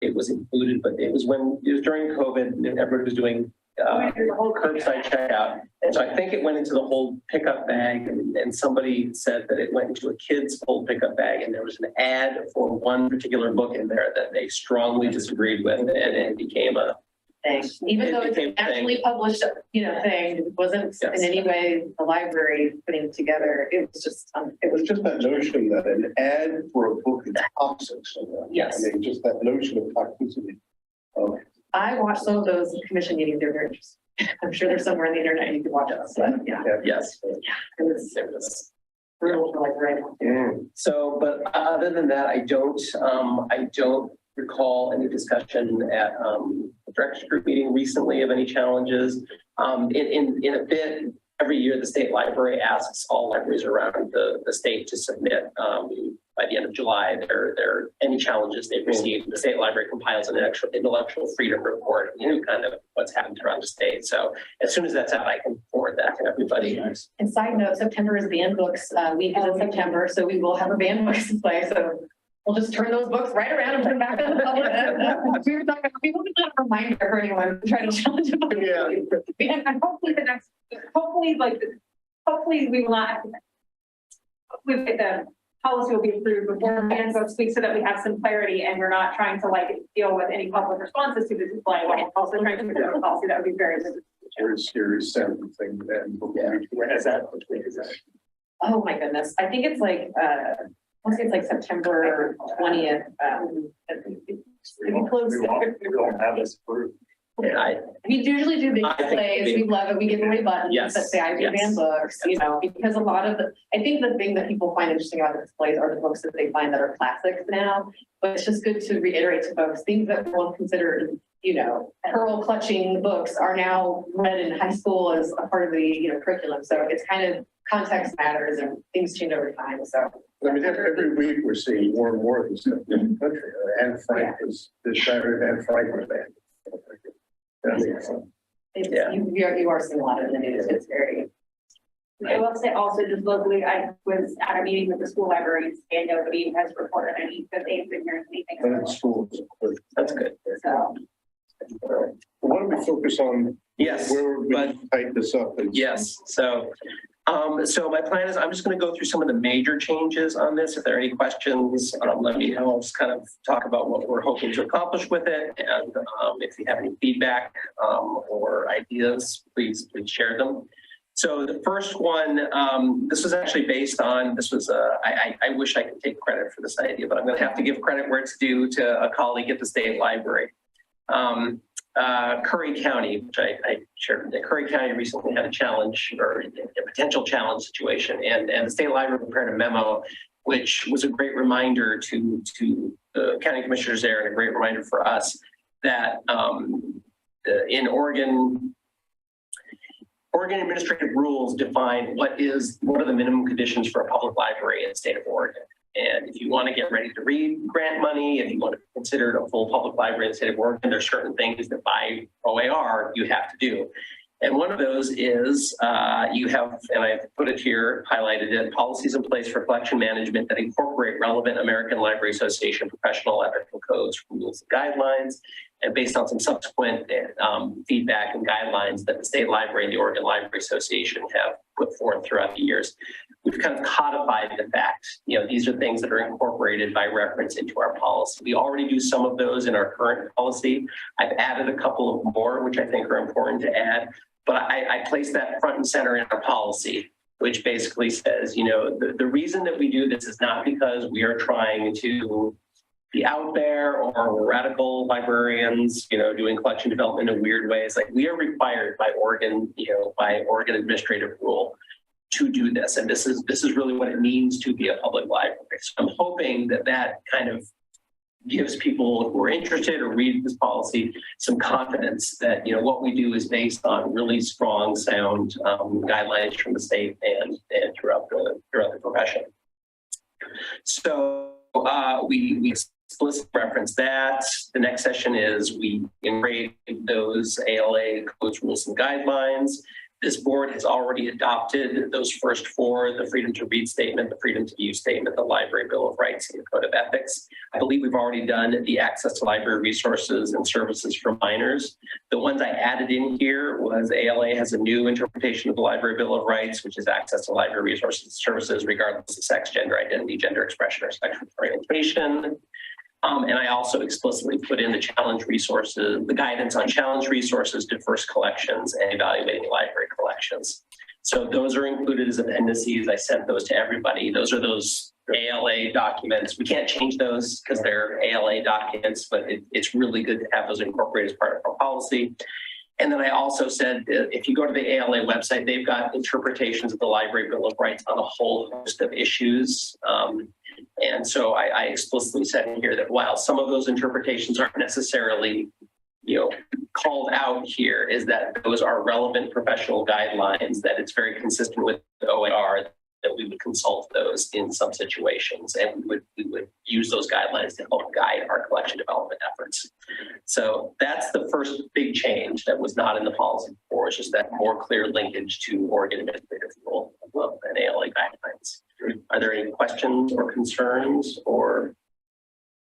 it was included, but it was during COVID and everybody was doing curbside checkout. And so I think it went into the whole pickup bag, and somebody said that it went into a kid's full pickup bag, and there was an ad for one particular book in there that they strongly disagreed with, and it became a thing. Even though it's an actually published, thing, it wasn't in any way the library putting it together. It was just, it was just that notion that an ad for a book is toxic. Yes. I mean, just that notion of toxicity. I watched some of those commission meetings. They're very interesting. I'm sure there's somewhere on the internet you can watch it. But yes. It was brutal for like So, but other than that, I don't recall any discussion at the director's group meeting recently of any challenges. In a bit, every year the state library asks all libraries around the state to submit by the end of July their any challenges they've received. The state library compiles an intellectual freedom report, kind of what's happened throughout the state. So as soon as that's out, I can forward that to everybody. And side note, September is banned books week in September, so we will have a banned books display. So we'll just turn those books right around and put them back in the public. We were talking, we want to a reminder for anyone to try to challenge them. Yeah. And hopefully we will not, with the policy will be approved before the handbook speaks so that we have some clarity and we're not trying to deal with any public responses to the display while also trying to prepare the policy. That would be very serious sounding thing. When is that? Which week is that? Oh my goodness. I think it's like it's like September 20th. We don't have this approved. We usually do big displays. We love it. We give away buttons that say I do banned books, because a lot of I think the thing that people find interesting about the displays are the books that they find that are classics now. But it's just good to reiterate to folks, things that were considered, pearl clutching books are now read in high school as a part of the, curriculum. So it's kind of context matters and things change over time. So I mean, every week we're seeing more and more of this stuff in the country. Anne Frank was this Saturday, Anne Frank was banned. You are seeing a lot of the news. It's very. I will say also just locally, I was at a meeting with the school libraries and nobody has reported any that they've been hearing anything. And in schools. That's good. So why don't we focus on where we tighten this up? Yes. So my plan is I'm just going to go through some of the major changes on this. If there are any questions, let me know. I'll just kind of talk about what we're hoping to accomplish with it. And if you have any feedback or ideas, please share them. So the first one, this was actually based on, I wish I could take credit for this idea, but I'm going to have to give credit where it's due to a colleague at the state library. Curry County, which I shared, that Curry County recently had a challenge or a potential challenge situation, and the state library prepared a memo, which was a great reminder to the county commissioners there and a great reminder for us that in Oregon administrative rules define what are the minimum conditions for a public library in the state of Oregon. And if you want to get ready to read grant money, if you want to consider it a full public library in the state of Oregon, there's certain things that by OAR you have to do. And one of those is you have, and I've put it here, highlighted it, policies in place for collection management that incorporate relevant American Library Association professional ethical codes, rules, and guidelines. And based on some subsequent feedback and guidelines that the State Library and the Oregon Library Association have put forth throughout the years, we've kind of codified the fact, these are things that are incorporated by reference into our policy. We already do some of those in our current policy. I've added a couple of more, which I think are important to add, but I place that front and center in our policy, which basically says, the reason that we do this is not because we are trying to be out there or we're radical librarians, doing collection development in weird ways. Like we are required by Oregon, by Oregon administrative rule to do this. And this is really what it means to be a public library. So I'm hoping that kind of gives people who are interested or read this policy some confidence that, what we do is based on really strong, sound guidelines from the state and throughout the profession. So we explicitly reference that. The next session is we integrate those ALA codes, rules, and guidelines. This board has already adopted those first four: the freedom to read statement, the freedom to view statement, the library bill of rights, and the code of ethics. I believe we've already done the access to library resources and services for minors. The ones I added in here was ALA has a new interpretation of the library bill of rights, which is access to library resources and services regardless of sex, gender identity, gender expression, or sexual orientation. And I also explicitly put in the challenge resources, the guidance on challenge resources, diverse collections, and evaluating library collections. So those are included as appendices. I sent those to everybody. Those are those ALA documents. We can't change those because they're ALA documents, but it's really good to have those incorporated as part of our policy. And then I also said, if you go to the ALA website, they've got interpretations of the Library Bill of Rights on a whole host of issues. And so I explicitly said in here that while some of those interpretations aren't necessarily, called out here, is that those are relevant professional guidelines, that it's very consistent with the OAR, that we would consult those in some situations, and we would use those guidelines to help guide our collection development efforts. So that's the first big change that was not in the policy before, is just that more clear linkage to Oregon administrative rule and ALA guidelines. Are there any questions or concerns or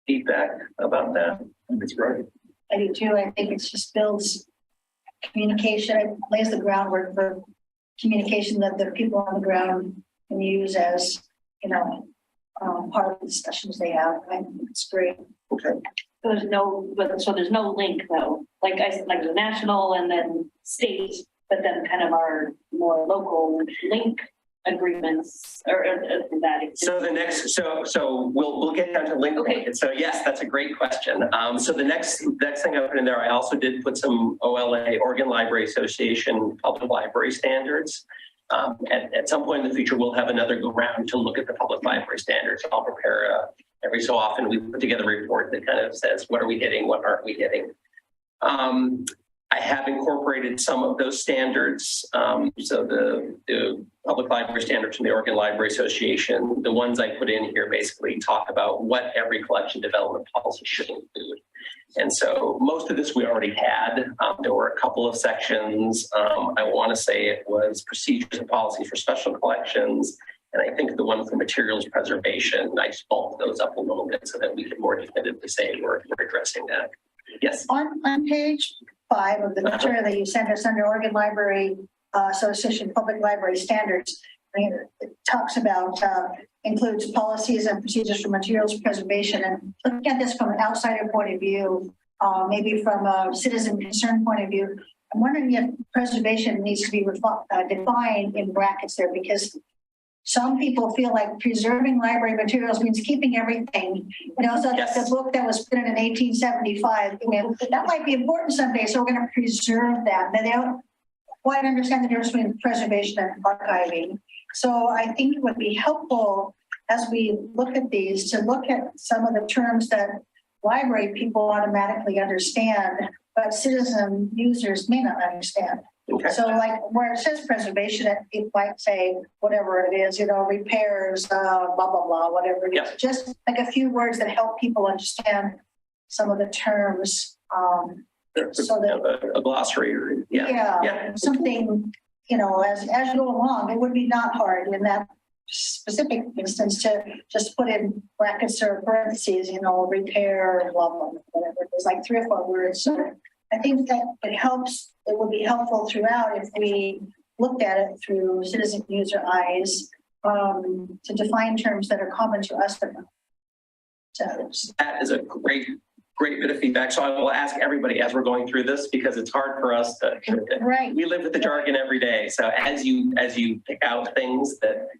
feedback about that? That's right. I do too. I think it just builds communication. It lays the groundwork for communication that the people on the ground can use as, part of the discussions they have. I think it's great. Okay. There's no link though, like the national and then state, but then kind of our more local link agreements or that. So the next, so we'll get down to link. Okay. So yes, that's a great question. So the next thing I put in there, I also did put some OLA, Oregon Library Association public library standards. At some point in the future, we'll have another go round to look at the public library standards. I'll prepare every so often we put together a report that kind of says, what are we hitting? What aren't we hitting? I have incorporated some of those standards. So the public library standards from the Oregon Library Association, the ones I put in here basically talk about what every collection development policy should include. And so most of this we already had. There were a couple of sections. I want to say it was procedures and policies for special collections. And I think the one for materials preservation, I just bulked those up a little bit so that we could more definitively say we're addressing that. Yes. On page 5 of the material that you sent us under Oregon Library Association Public Library Standards, it talks about includes policies and procedures for materials preservation. And looking at this from an outsider point of view, maybe from a citizen concern point of view, I'm wondering if preservation needs to be defined in brackets there, because some people feel like preserving library materials means keeping everything. So yes. The book that was printed in 1875, that might be important someday, so we're going to preserve that. But they don't quite understand the difference between preservation and archiving. So I think it would be helpful as we look at these to look at some of the terms that library people automatically understand, but citizen users may not understand. Okay. So like where it says preservation, it might say whatever it is, repairs, blah, blah, blah, whatever it is. Yeah. Just like a few words that help people understand some of the terms. So that a glossary or something, as you go along, it would be not hard in that specific instance to just put in brackets or parentheses, repair, blah, blah, whatever. There's like 3 or 4 words. So I think that it would be helpful throughout if we looked at it through citizen user eyes to define terms that are common to us but not to others. That is a great bit of feedback. So I will ask everybody as we're going through this, because it's hard for us to, right. We live with the jargon every day. So as you pick out things that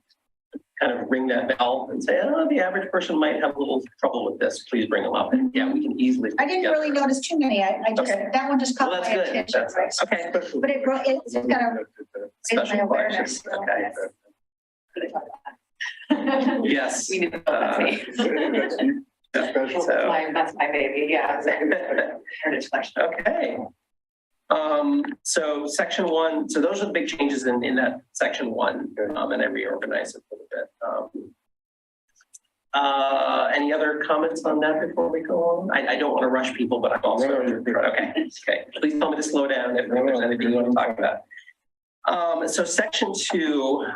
kind of ring that bell and say, oh, the average person might have a little trouble with this, please bring them up. And yeah, we can easily. I didn't really notice too many. I just, okay. That one just caught my attention. That's right? Okay. But it's got to raise my awareness. Okay. Yes. We need to that's my baby. Yeah. Okay. So section 1, so those are the big changes in that section 1, and I reorganized it a little bit. Any other comments on that before we go on? I don't want to rush people, but I'm also okay. Please tell me to slow down if there's anything you want to talk about. So section 2,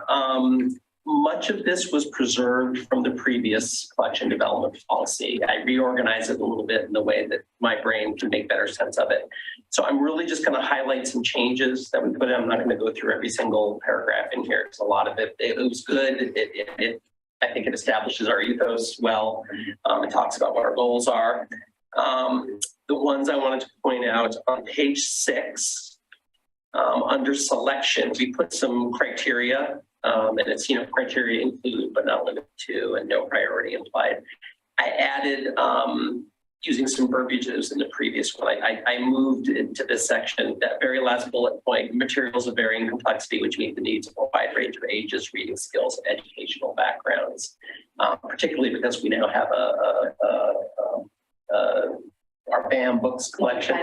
much of this was preserved from the previous collection development policy. I reorganized it a little bit in the way that my brain can make better sense of it. So I'm really just going to highlight some changes that we put in. I'm not going to go through every single paragraph in here because a lot of it was good. I think it establishes our ethos well. It talks about what our goals are. The ones I wanted to point out on page 6, under selection, we put some criteria. And it's, criteria include but not limited to, and no priority implied. I added, using some verbiages in the previous one, I moved into this section, that very last bullet point, materials of varying complexity, which meet the needs of a wide range of ages, reading skills, and educational backgrounds, particularly because we now have our BAM books collection,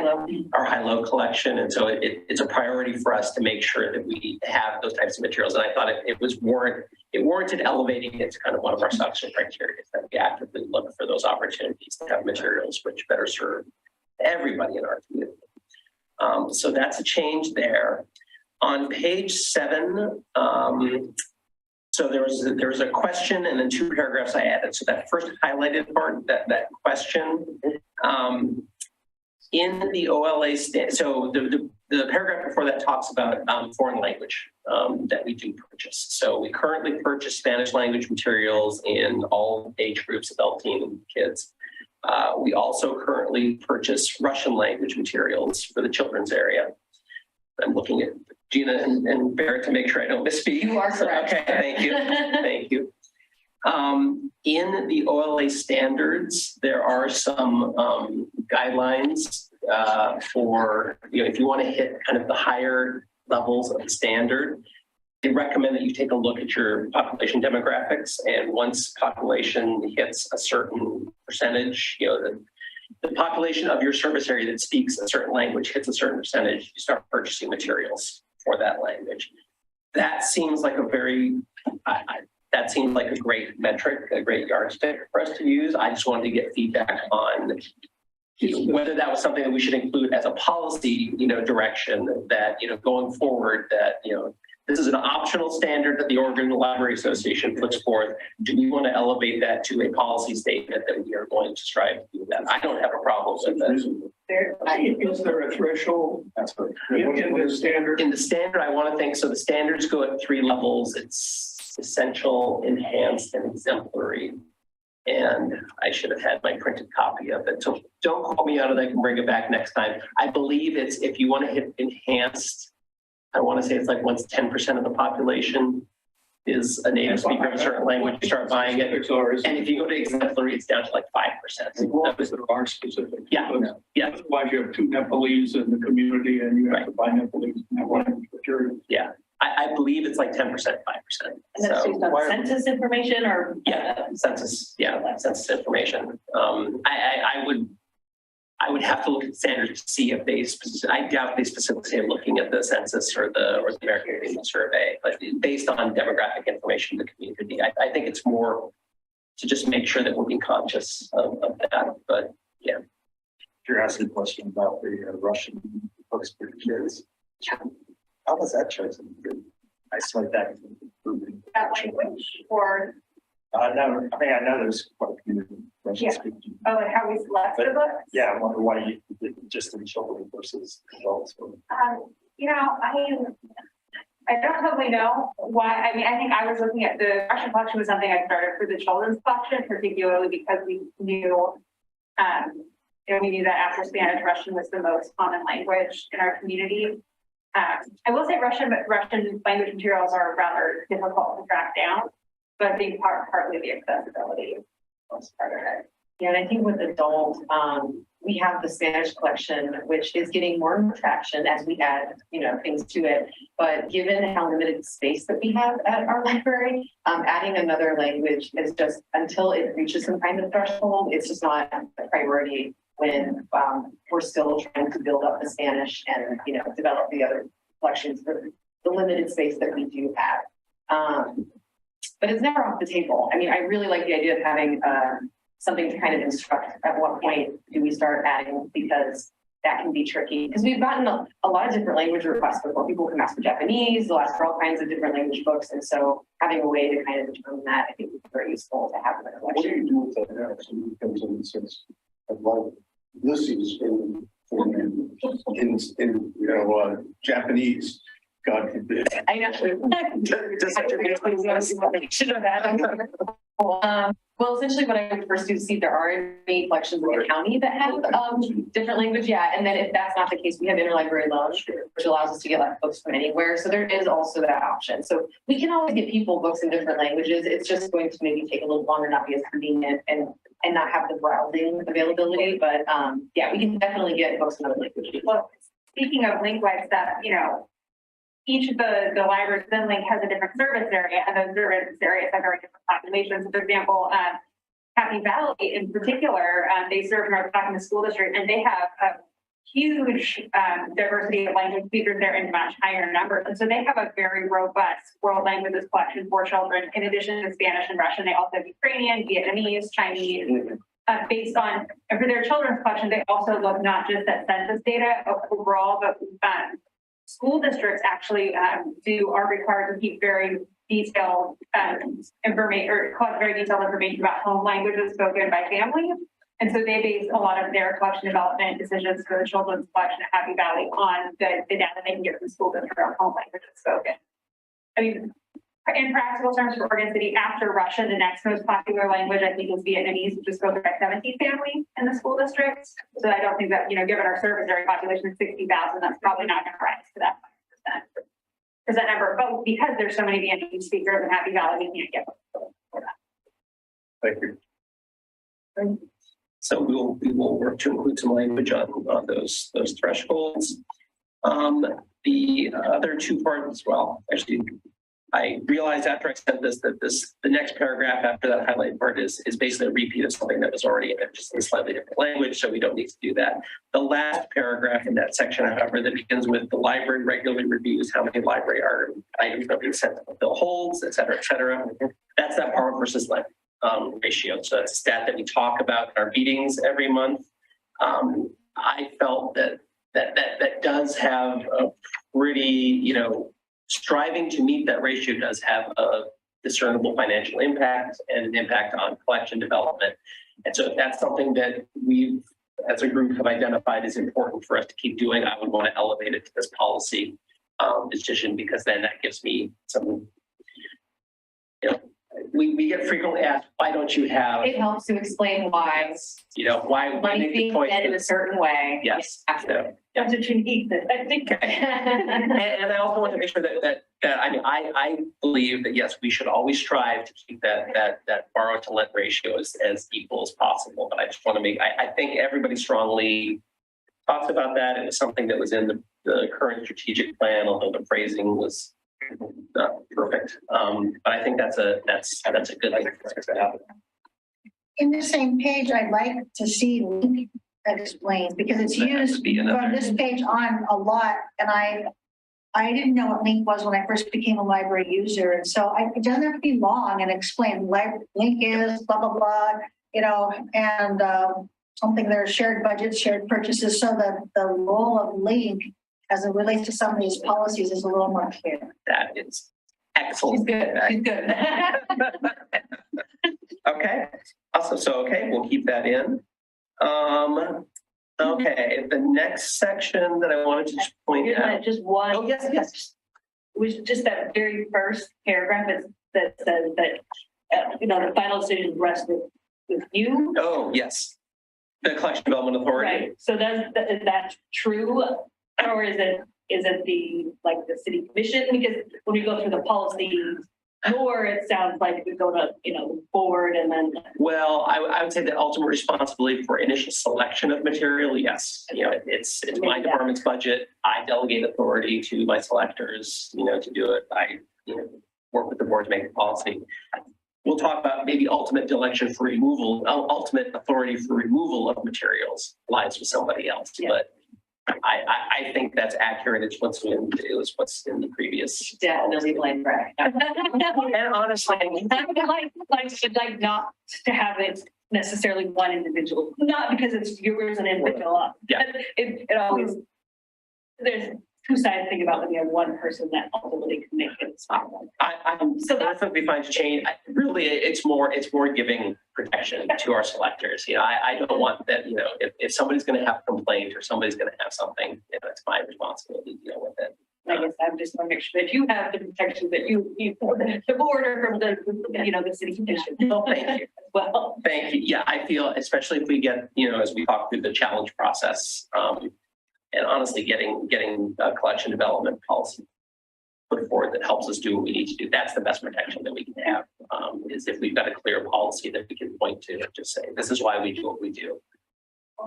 our high-low collection. And so it's a priority for us to make sure that we have those types of materials. And I thought it warranted elevating it to kind of one of our selection criteria, that we actively look for those opportunities to have materials which better serve everybody in our community. So that's a change there. On page 7, so there was a question and then 2 paragraphs I added. So that first highlighted part, that question, in the OLA, so the paragraph before that talks about foreign language that we do purchase. So we currently purchase Spanish language materials in all age groups, adult, teen, and kids. We also currently purchase Russian language materials for the children's area. I'm looking at Gina and Barrett to make sure I don't misspeak. You are correct. Okay, thank you. Thank you. In the OLA standards, there are some guidelines for, if you want to hit kind of the higher levels of the standard. They recommend that you take a look at your population demographics, and once population hits a certain percentage, the population of your service area that speaks a certain language hits a certain percentage, you start purchasing materials for that language. That seems like a great metric, a great yardstick for us to use. I just wanted to get feedback on whether that was something that we should include as a policy, direction that, going forward, that, this is an optional standard that the Oregon Library Association puts forth. Do we want to elevate that to a policy statement that we are going to strive to do that? I don't have a problem with that. Is there a threshold? In the standard? In the standard, I want to think, so the standards go at 3 levels. It's essential, enhanced, and exemplary. And I should have had my printed copy of it. So don't call me out of that. I can bring it back next time. I believe it's, if you want to hit enhanced, I want to say it's like once 10% of the population is a native speaker of a certain language, you start buying it. And if you go to exemplary, it's down to like 5%. That was our specific. Yeah. Yeah. Otherwise, you have 2 Nepalese in the community and you have to buy Nepalese in that language material. Yeah. I believe it's like 10%, 5%. And that's based on census information or? Yeah, census. Yeah, census information. I would have to look at standards to see if I doubt they specifically say looking at the census or the American Indian Survey, but based on demographic information in the community, I think it's more to just make sure that we're being conscious of that. But yeah. You're asking a question about the Russian books for kids. How was that chosen? Isolate that. That language or? No, I know there's quite a few Russian speaking. Oh, and how we select the books? Yeah, I wonder why you did just in children versus adults. I don't totally know why. I mean, I think I was looking at the Russian collection was something I started for the children's collection, particularly because we knew, we knew that after Spanish, Russian was the most common language in our community. I will say Russian language materials are rather difficult to track down, but I think partly the accessibility was part of it. Yeah, and I think with adult, we have the Spanish collection, which is getting more and more traction as we add, things to it. But given how limited space that we have at our library, adding another language is just, until it reaches some kind of threshold, it's just not a priority when we're still trying to build up the Spanish and, develop the other collections for the limited space that we do have. But it's never off the table. I mean, I really like the idea of having something to kind of instruct at what point do we start adding, because that can be tricky because we've gotten a lot of different language requests before. People can ask for Japanese, they'll ask for all kinds of different language books. And so having a way to kind of determine that, I think would be very useful to have in the What do collection. you do with that now? So it comes in the sense of like, this is in Japanese, God forbid. I know. Should have had. Well, essentially what I would first do is see if there are any collections in the county that have different language. Yeah. And then if that's not the case, we have interlibrary loans, which allows us to get like books from anywhere. So there is also that option. So we can always get people books in different languages. It's just going to maybe take a little longer, not be as convenient and not have the browsing availability. But yeah, we can definitely get books in other languages. Well, speaking of link-wise stuff, each of the libraries within Link has a different service area, and those service areas have very different populations. For example, Happy Valley in particular, they serve North Clackamas School District, and they have a huge diversity of language speakers there in much higher numbers. And so they have a very robust world languages collection for children. In addition to Spanish and Russian, they also have Ukrainian, Vietnamese, Chinese. Based on, and for their children's collection, they also look not just at census data overall, but school districts actually are required to keep very detailed information or collect very detailed information about home languages spoken by families. And so they base a lot of their collection development decisions for the children's collection at Happy Valley on the data they can get from school district on home languages spoken. I mean, in practical terms for Oregon City, after Russian, the next most popular language, I think, is Vietnamese, which is spoken by 17 families in the school district. So I don't think that, given our service area population of 60,000, that's probably not going to rise to that 5%. Because that number, but because there's so many Vietnamese speakers in Happy Valley, we can't get for that. Thank you. So we will work to include some language on those thresholds. The other two parts, well, actually, I realized after I sent this that the next paragraph after that highlight part is basically a repeat of something that was already in there, just in slightly different language, so we don't need to do that. The last paragraph in that section, however, that begins with the library regularly reviews how many library items are being sent to fulfill holds, et cetera, that's that borrow versus lend ratio. So that's a stat that we talk about in our meetings every month. I felt that does have a pretty, striving to meet that ratio does have a discernible financial impact and an impact on collection development. And so if that's something that we've, as a group, have identified as important for us to keep doing, I would want to elevate it to this policy decision, because then that gives me some, we get frequently asked, why don't you have, It helps to explain why why we money make the being spent in a choices. certain way. Yes. Absolutely. That's what you need, I think. And I also want to make sure that I believe that, yes, we should always strive to keep that borrow to lend ratio as equal as possible. But I just want to I think everybody strongly talks about that. It was something that was in the current strategic plan, although the phrasing was not perfect. But I think that's a good thing for us to have. In the same page, I'd like to see link explained, because it's That has to used be in from there. this page on a lot. And I didn't know what link was when I first became a library user. And so it doesn't have to be long and explain link is blah, blah, blah, and something there are shared budgets, shared purchases. So that the role of link as it relates to some of these policies is a little more clear. That is excellent. She's good. She's good. Okay, awesome. So, we'll keep that in. Okay, the next section that I wanted to just point out. Just one. Oh, yes. It was just that very first paragraph that says that, the final decision rests with you. Oh, yes. The Collection Development Authority. Right. So is that true? Or is it the city commission? Because when we go through the policy, or it sounds like we go to, the board and then. Well, I would say the ultimate responsibility for initial selection of material, yes. It's my department's budget. I delegate authority to my selectors, to do it. I, work with the board to make the policy. We'll talk about maybe ultimate direction for removal, ultimate authority for removal of materials lies with somebody else. Yeah. But I think that's accurate. It was what's in the previous. Definitely blame Brad. And honestly, I'd like not to have it necessarily one individual, not because it's yours an individual. Yeah. It always, there's two sides think about when you have one person that ultimately can make it. I'm So that's- perfectly fine to change. Really, it's more giving protection to our selectors. You know, I don't want that, you know, if somebody's going to have a complaint or somebody's going to have something, you know, it's my responsibility to deal with it. I guess I just want to make sure that you have the protection that you the order from the, you know, the city commission. No, thank you. Well, Thank you. Yeah, I feel, especially if we get, you know, as we talk through the challenge process, and honestly, getting a collection development policy put forward that helps us do what we need to do. That's the best protection that we can have, is if we've got a clear policy that we can point to and just say, this is why we do what we do.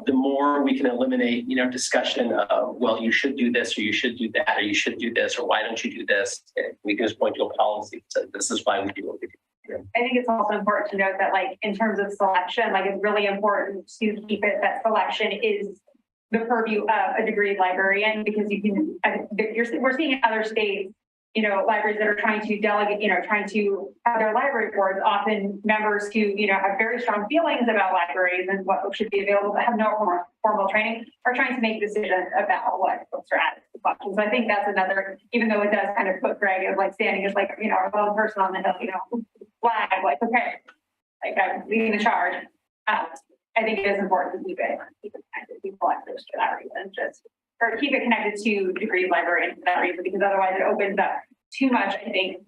The more we can eliminate, you know, discussion of, well, you should do this, or you should do that, or you should do this, or why don't you do this? We can just point to a policy that says, this is why we do what we do. I think it's also important to note that, like, in terms of selection, like, it's really important to keep it that selection is the purview of a degreed librarian, because you can, we're seeing in other states, you know, libraries that are trying to delegate, you know, trying to have their library boards, often members who, you know, have very strong feelings about libraries and what books should be available but have no formal training, are trying to make decisions about what books are added to the collection. So I think that's another, even though it does kind of put Greg as like standing as like, you know, a lone person on the hill, you know, flag, like, okay, like I'm leading the charge. I think it is important to keep it connected to collectors for that reason, or keep it connected to degreed librarians for that reason, because otherwise it opens up too much. I think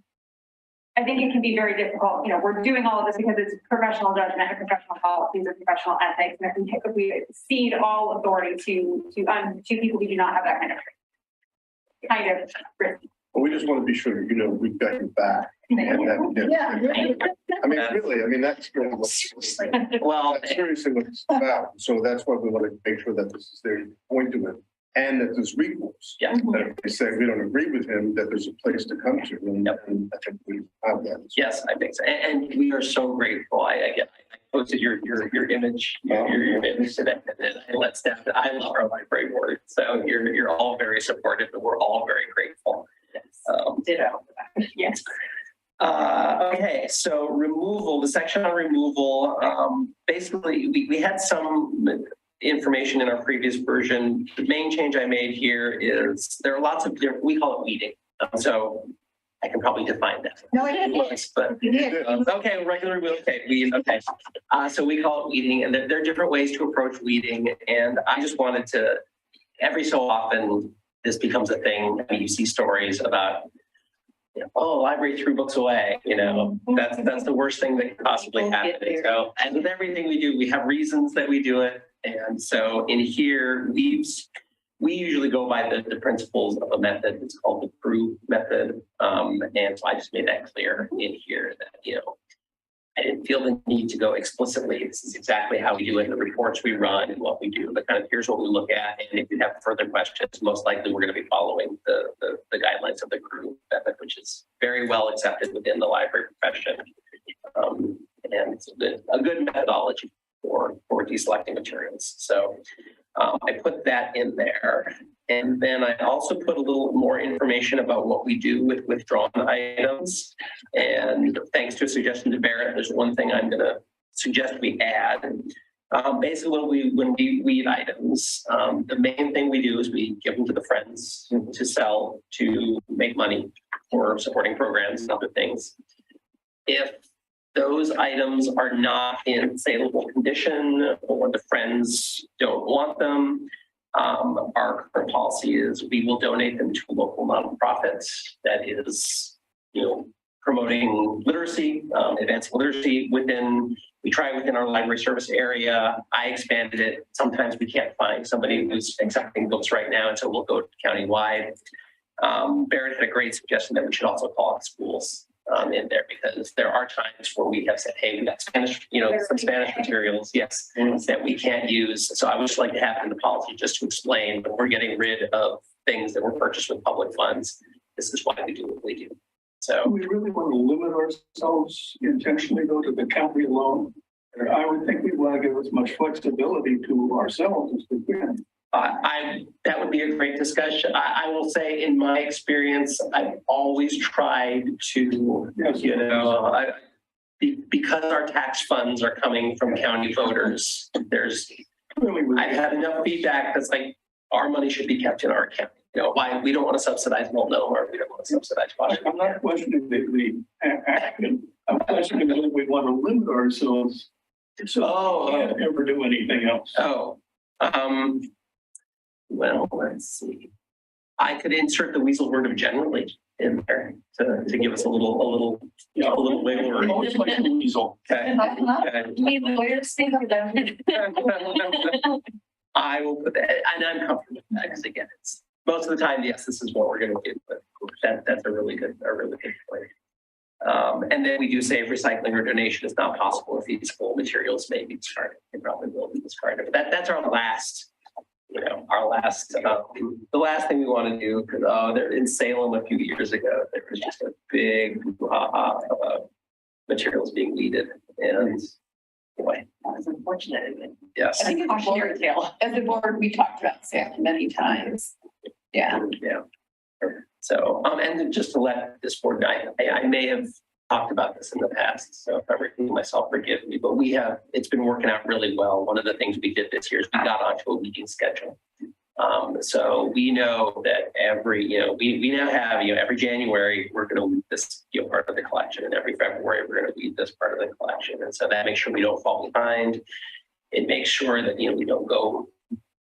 it can be very difficult. You know, we're doing all of this because it's professional judgment and professional policies and professional ethics. And if we cede all authority to people who do not have that kind of risk. Well, we just want to be sure, you know, we've got your back. And that, Yeah. I mean, really, I mean, that's really what, Well, that's seriously what it's about. So that's why we want to make sure that this is their point to it, and that there's recourse. Yeah. That if they say we don't agree with him, that there's a place to come to. And, Yep. and I think we have that. yes, I think so. And we are so grateful. I posted your image, your image today, and then I let staff. I love our library board, so you're all very supportive, and we're all very grateful. ditto. Yes. Okay, so removal, the section on removal, basically we had some information in our previous version. The main change I made here is there are lots of different, we call it weeding. So I can probably define that. No, I didn't. But You did. okay, regular weed, okay, weed, okay. So we call it weeding, and there are different ways to approach weeding. And I just wanted to, every so often, this becomes a thing. I mean, you see stories about, you know, oh, library threw books away. You know, that's the worst thing that could possibly happen. So, and with everything we do, we have reasons that we do it. And so in here, we usually go by the principles of a method. It's called the PROVE method. And so I just made that clear in here that, you know, I didn't feel the need to go explicitly. This is exactly how we do it in the reports we run and what we do. But kind of here's what we look at. And if you have further questions, most likely we're going to be following the guidelines of the PROVE method, which is very well accepted within the library profession. And it's a good methodology for deselecting materials. So I put that in there. And then I also put a little more information about what we do with withdrawn items. And thanks to a suggestion to Barrett, there's one thing I'm going to suggest we add. Basically, when we weed items, the main thing we do is we give them to the friends to sell, to make money for supporting programs and other things. If those items are not in saleable condition or the friends don't want them, our current policy is we will donate them to a local nonprofit that is, you know, promoting literacy, advancing literacy we try within our library service area. I expanded it. Sometimes we can't find somebody who's accepting books right now, and so we'll go countywide. Barrett had a great suggestion that we should also call out schools in there, because there are times where we have said, hey, we got Spanish, you know, some Spanish materials, yes, that we can't use. So I would just like to have in the policy just to explain that we're getting rid of things that were purchased with public funds. This is why we do what we do. So we really want to limit ourselves intentionally, though, to the county alone. I would think we want to give as much flexibility to ourselves as we can. That would be a great discussion. I will say, in my experience, I've always tried to, Yes. you know, because our tax funds are coming from county voters, I've had enough feedback that's like, our money should be kept in our county. You know, why we don't want to subsidize Multnomah, or we don't want to subsidize Washington. I'm not questioning the action. I'm questioning whether we want to limit ourselves. So we can't ever do anything else. Well, let's see. I could insert the weasel word of generally in there to give us a little wiggle room. Always like the weasel. Okay. Me lawyers think of them. I will put that, and I'm comfortable with that because again, it's most of the time, yes, this is what we're going to do. But that's a really good point. And then we do say if recycling or donation is not possible, if these full materials may be discarded, they probably will be discarded. But that's our last, the last thing we want to do, because there in Salem a few years ago, there was just a big about materials being weeded, and boy, That was unfortunate. yes, I think it's a cautionary tale. As a board, we talked about Salem many times. Yeah. yeah. So, and just to let this board know, I may have talked about this in the past, so if I'm repeating myself, forgive me, but it's been working out really well. One of the things we did this year is we got onto a weeding schedule. So we know that we now have, every January, we're going to weed this part of the collection, and every February, we're going to weed this part of the collection. And so that makes sure we don't fall behind. It makes sure that, we don't go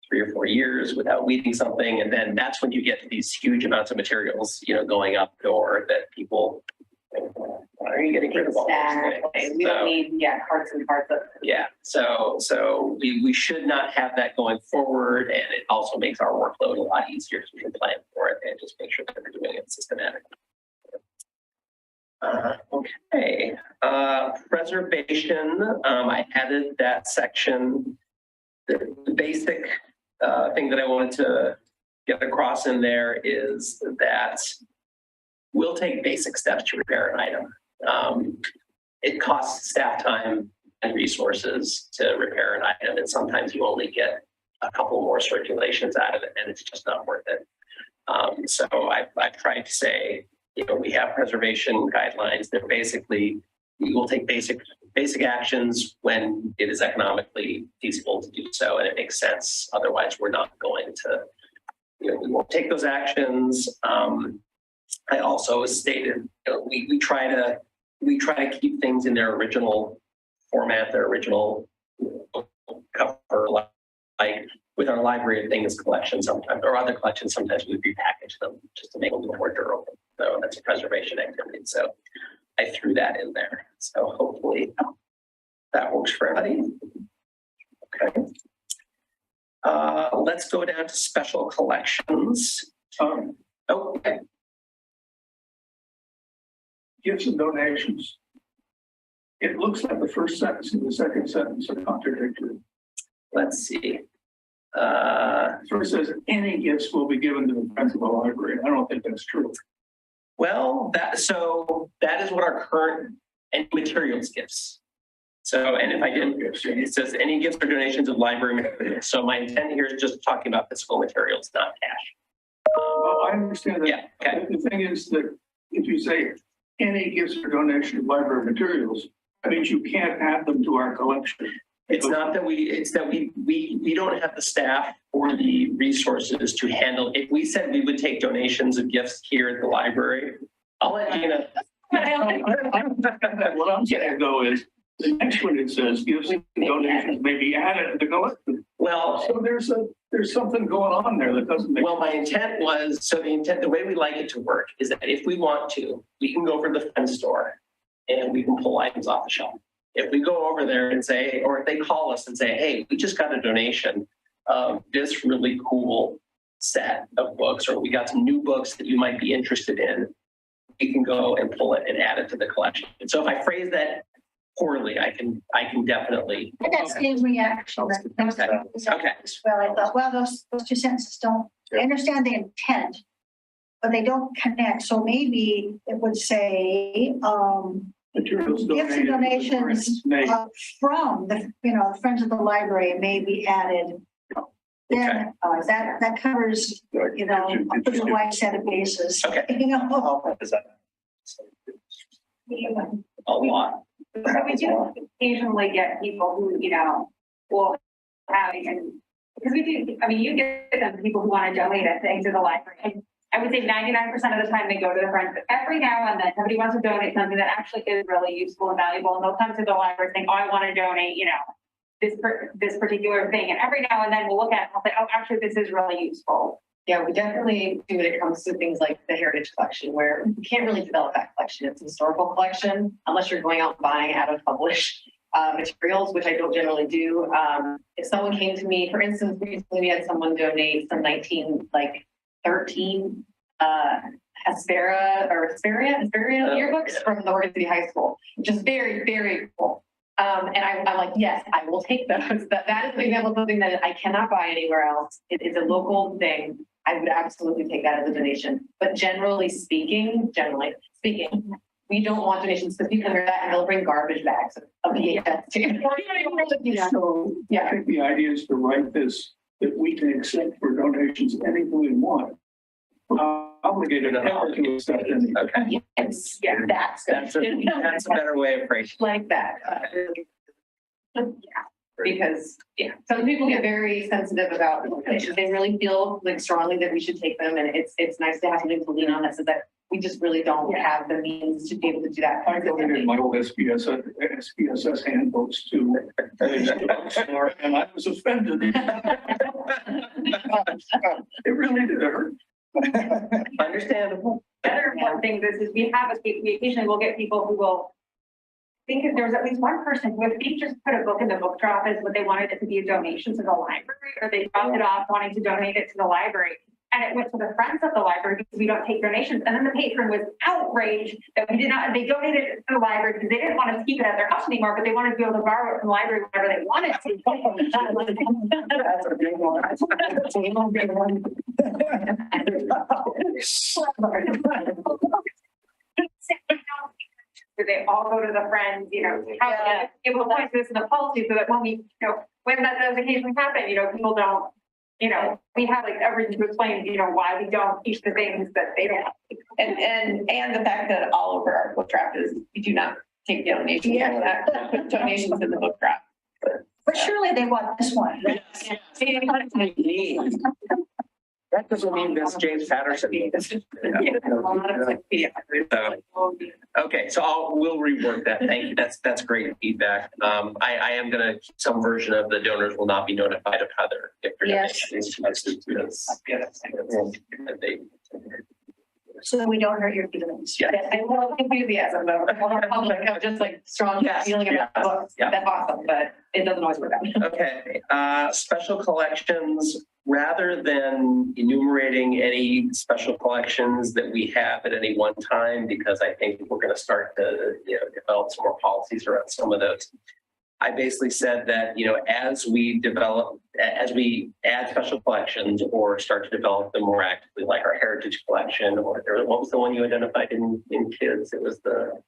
3 or 4 years without weeding something. And then that's when you get to these huge amounts of materials, going up the door that people, why are you getting rid of all these things? We don't need, carts and carts of. Yeah, so we should not have that going forward, and it also makes our workload a lot easier because we can plan for it and just make sure that we're doing it systematically. Okay, preservation. I added that section. The basic thing that I wanted to get across in there is that we'll take basic steps to repair an item. It costs staff time and resources to repair an item, and sometimes you only get a couple more circulations out of it, and it's just not worth it. So I've tried to say, we have preservation guidelines. They're basically, we will take basic actions when it is economically feasible to do so, and it makes sense. Otherwise, we're not going to, we won't take those actions. I also stated, we try to keep things in their original format, their original cover, like with our library of things collection sometimes, or other collections, sometimes we repackage them just to make them a little more durable. So that's a preservation activity. So I threw that in there. So hopefully that works for everybody. Okay. Let's go down to special collections. Okay. Gifts and donations. It looks like the first sentence and the second sentence are contradictory. Let's see. First says any gifts will be given to the friends of the library. I don't think that's true. Well, that is what our current any materials gifts. So, and if I didn't, it says any gifts or donations of library materials. So my intent here is just talking about physical materials, not cash. Well, I understand that. Yeah. Okay. The thing is that if you say any gifts or donation of library materials, that means you can't add them to our collection. It's not that it's that we don't have the staff or the resources to handle. If we said we would take donations of gifts here at the library, I'll let you know. What I'm saying though is the next one, it says gifts and donations may be added to the collection. Well, so there's something going on there that doesn't make well, my intent was, the way we like it to work is that if we want to, we can go over to the friend store and we can pull items off the shelf. If we go over there and say, or if they call us and say, hey, we just got a donation of this really cool set of books, or we got some new books that you might be interested in, we can go and pull it and add it to the collection. And so if I phrase that poorly, I can definitely. I got the same reaction. Okay. Well, I thought, well, those 2 sentences don't, I understand the intent, but they don't connect. So maybe it would say, materials gifts and donations from the, Friends of the Library may be added. Then that covers, a pretty wide set of bases. Okay. A lot. we do occasionally get people who, you know, will have, and because we do, I mean, you get them people who want to donate a thing to the library. And I would say 99% of the time they go to the friends, but every now and then somebody wants to donate something that actually is really useful and valuable. And they'll come to the library saying, oh, I want to donate, you know, this particular thing. And every now and then we'll look at it and we'll say, oh, actually, this is really useful. Yeah, we definitely do when it comes to things like the heritage collection, where you can't really develop that collection. It's a historical collection, unless you're going out and buying out of published materials, which I don't generally do. If someone came to me, for instance, recently we had someone donate some 1913 Hesperia yearbooks from the Oregon City High School, which is very, very cool. And I'm like, yes, I will take those. That is an example of something that I cannot buy anywhere else. It is a local thing. I would absolutely take that as a donation. But generally speaking, we don't want donations because people hear that and they'll bring garbage bags of VHS too. So I think the idea is to write this, that we can accept for donations anything we want. Obligated to accept anything. Okay. Yes, yeah, that's a better way of phrasing. like that. Yeah, because some people get very sensitive about donations. They really feel like strongly that we should take them, and it's nice to have something to lean on that says that we just really don't have the means to be able to do that. I donated my old SPSS handbooks to and I was offended. It really did hurt. Understandable. The other important thing is we occasionally will get people who will think if there's at least one person who, if they just put a book in the book drop as what they wanted it to be a donation to the library, or they dropped it off wanting to donate it to the library, and it went to the friends of the library because we don't take donations. And then the patron was outraged that we did not, and they donated it to the library because they didn't want to keep it at their house anymore, but they wanted to be able to borrow it from the library whenever they wanted to. They all go to the friends, you know, how it will point this in the policy so that when we, you know, when that does occasionally happen, you know, people don't, you know, we have like everything to explain, you know, why we don't teach the things that they don't. And the fact that all over our book draft is we do not take donations. Yeah. Put donations in the book draft. But surely they want this one. That doesn't mean that's James Patterson. Okay, so we'll rework that. Thank you. That's great feedback. I am going to keep some version of the donors will not be notified of how they're So that we don't hurt your feelings. Yeah. I love enthusiasm though. Public of just like strong feeling about books. Yeah. That's awesome, but it doesn't always work out. Okay, special collections, rather than enumerating any special collections that we have at any one time, because I think we're going to start to develop some more policies around some of those. I basically said that, as we add special collections or start to develop them more actively, like our heritage collection, or what was the one you identified in kids? It was there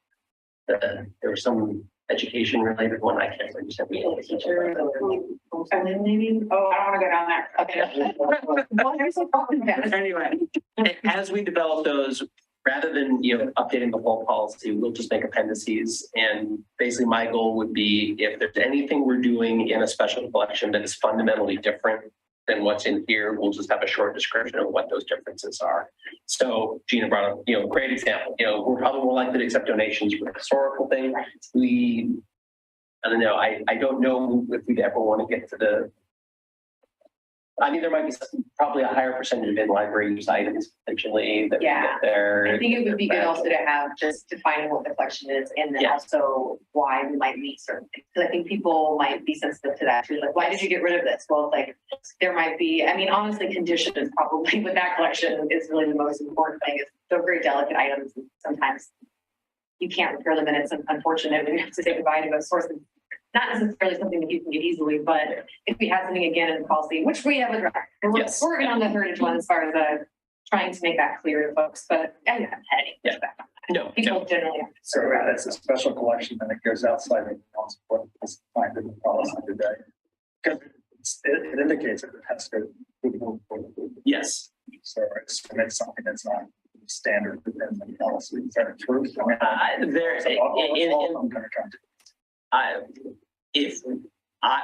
was some education related one. I can't remember. Maybe. Oh, I don't want to go down there. Okay. Anyway, as we develop those, rather than updating the whole policy, we'll just make appendices. And basically, my goal would be if there's anything we're doing in a special collection that is fundamentally different than what's in here, we'll just have a short description of what those differences are. So Gina brought up, great example. We're probably more likely to accept donations for a historical thing. I don't know. I don't know if we'd ever want to get to the. I mean, there might be probably a higher percentage of in-library use items potentially that we get there. I think it would be good also to have just defining what the collection is, and then also why we might need certain things. Because I think people might be sensitive to that too. Like, why did you get rid of this? Well, like there might be. I mean, honestly, condition is probably with that collection is really the most important thing. It's they're very delicate items, and sometimes you can't repair them, and it's unfortunate when you have to say goodbye to a source. Not necessarily something that you can get easily, but if we had something again in the policy, which we have a draft, and we're working on the heritage one as far as trying to make that clear to folks. But I'm not heading back. No, people generally have to So that's a special collection and it goes outside of what is defined in the policy today. Because it indicates that it has to go. Yes. So it's something that's not standard within the policy. Is that true? There,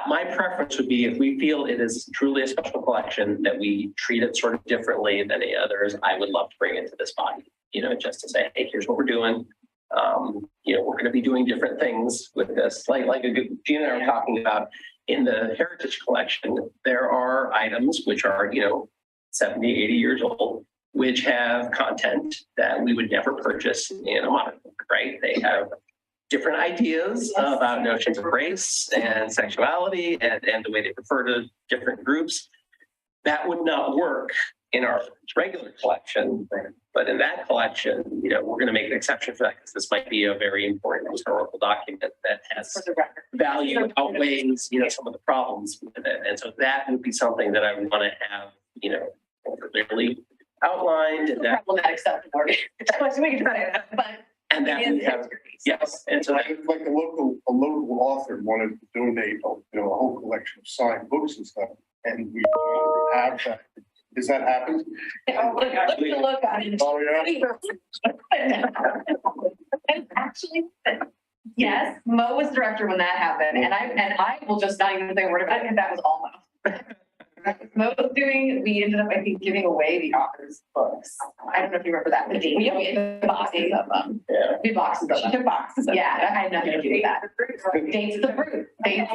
My preference would be if we feel it is truly a special collection, that we treat it sort of differently than the others. I would love to bring it to this body, just to say, hey, here's what we're doing. We're going to be doing different things with this. Like Gina and I were talking about in the heritage collection, there are items which are, 70, 80 years old, which have content that we would never purchase in a modern book, right? They have different ideas about notions of race and sexuality and the way they refer to different groups. That would not work in our regular collection, but in that collection, we're going to make an exception for that because this might be a very important historical document that has value outweighs, some of the problems with it. And so that would be something that I would want to have, clearly outlined. And that Problematic stuff. and that we have, yes. And so Like a local author wanted to donate, a whole collection of signed books and stuff, and we have that. Does that happen? Look at it. Oh, yeah. And actually, yes, Mo was director when that happened, and I will just not even say a word about it because that was all Mo. Mo was we ended up, I think, giving away the author's books. I don't know if you remember that. We had boxes of them. Yeah. We boxes of them. Boxes. Yeah, I had nothing to do with that. Dates of the fruit. Dates.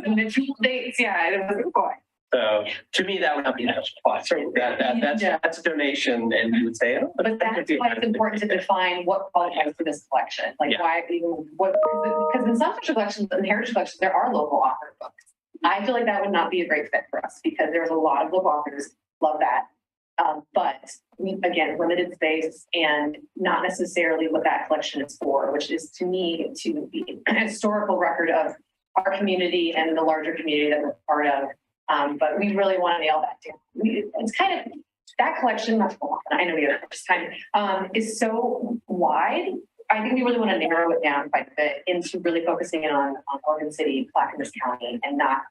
Individual dates. Yeah, it was a boy. So to me, that would not be an extra cost. So that's a donation, and we would say, but that's why it's important to define what qualifies for this collection. Like why even because in some special collections, in heritage collections, there are local author books. I feel like that would not be a great fit for us because there's a lot of local authors. Love that. But again, limited space and not necessarily what that collection is for, which is to me to be a historical record of our community and the larger community that we're part of. But we really want to nail that down. It's kind of that collection, not for long, I know we have just time, is so wide. I think we really want to narrow it down quite a bit into really focusing on Oregon City, Clackamas County, and not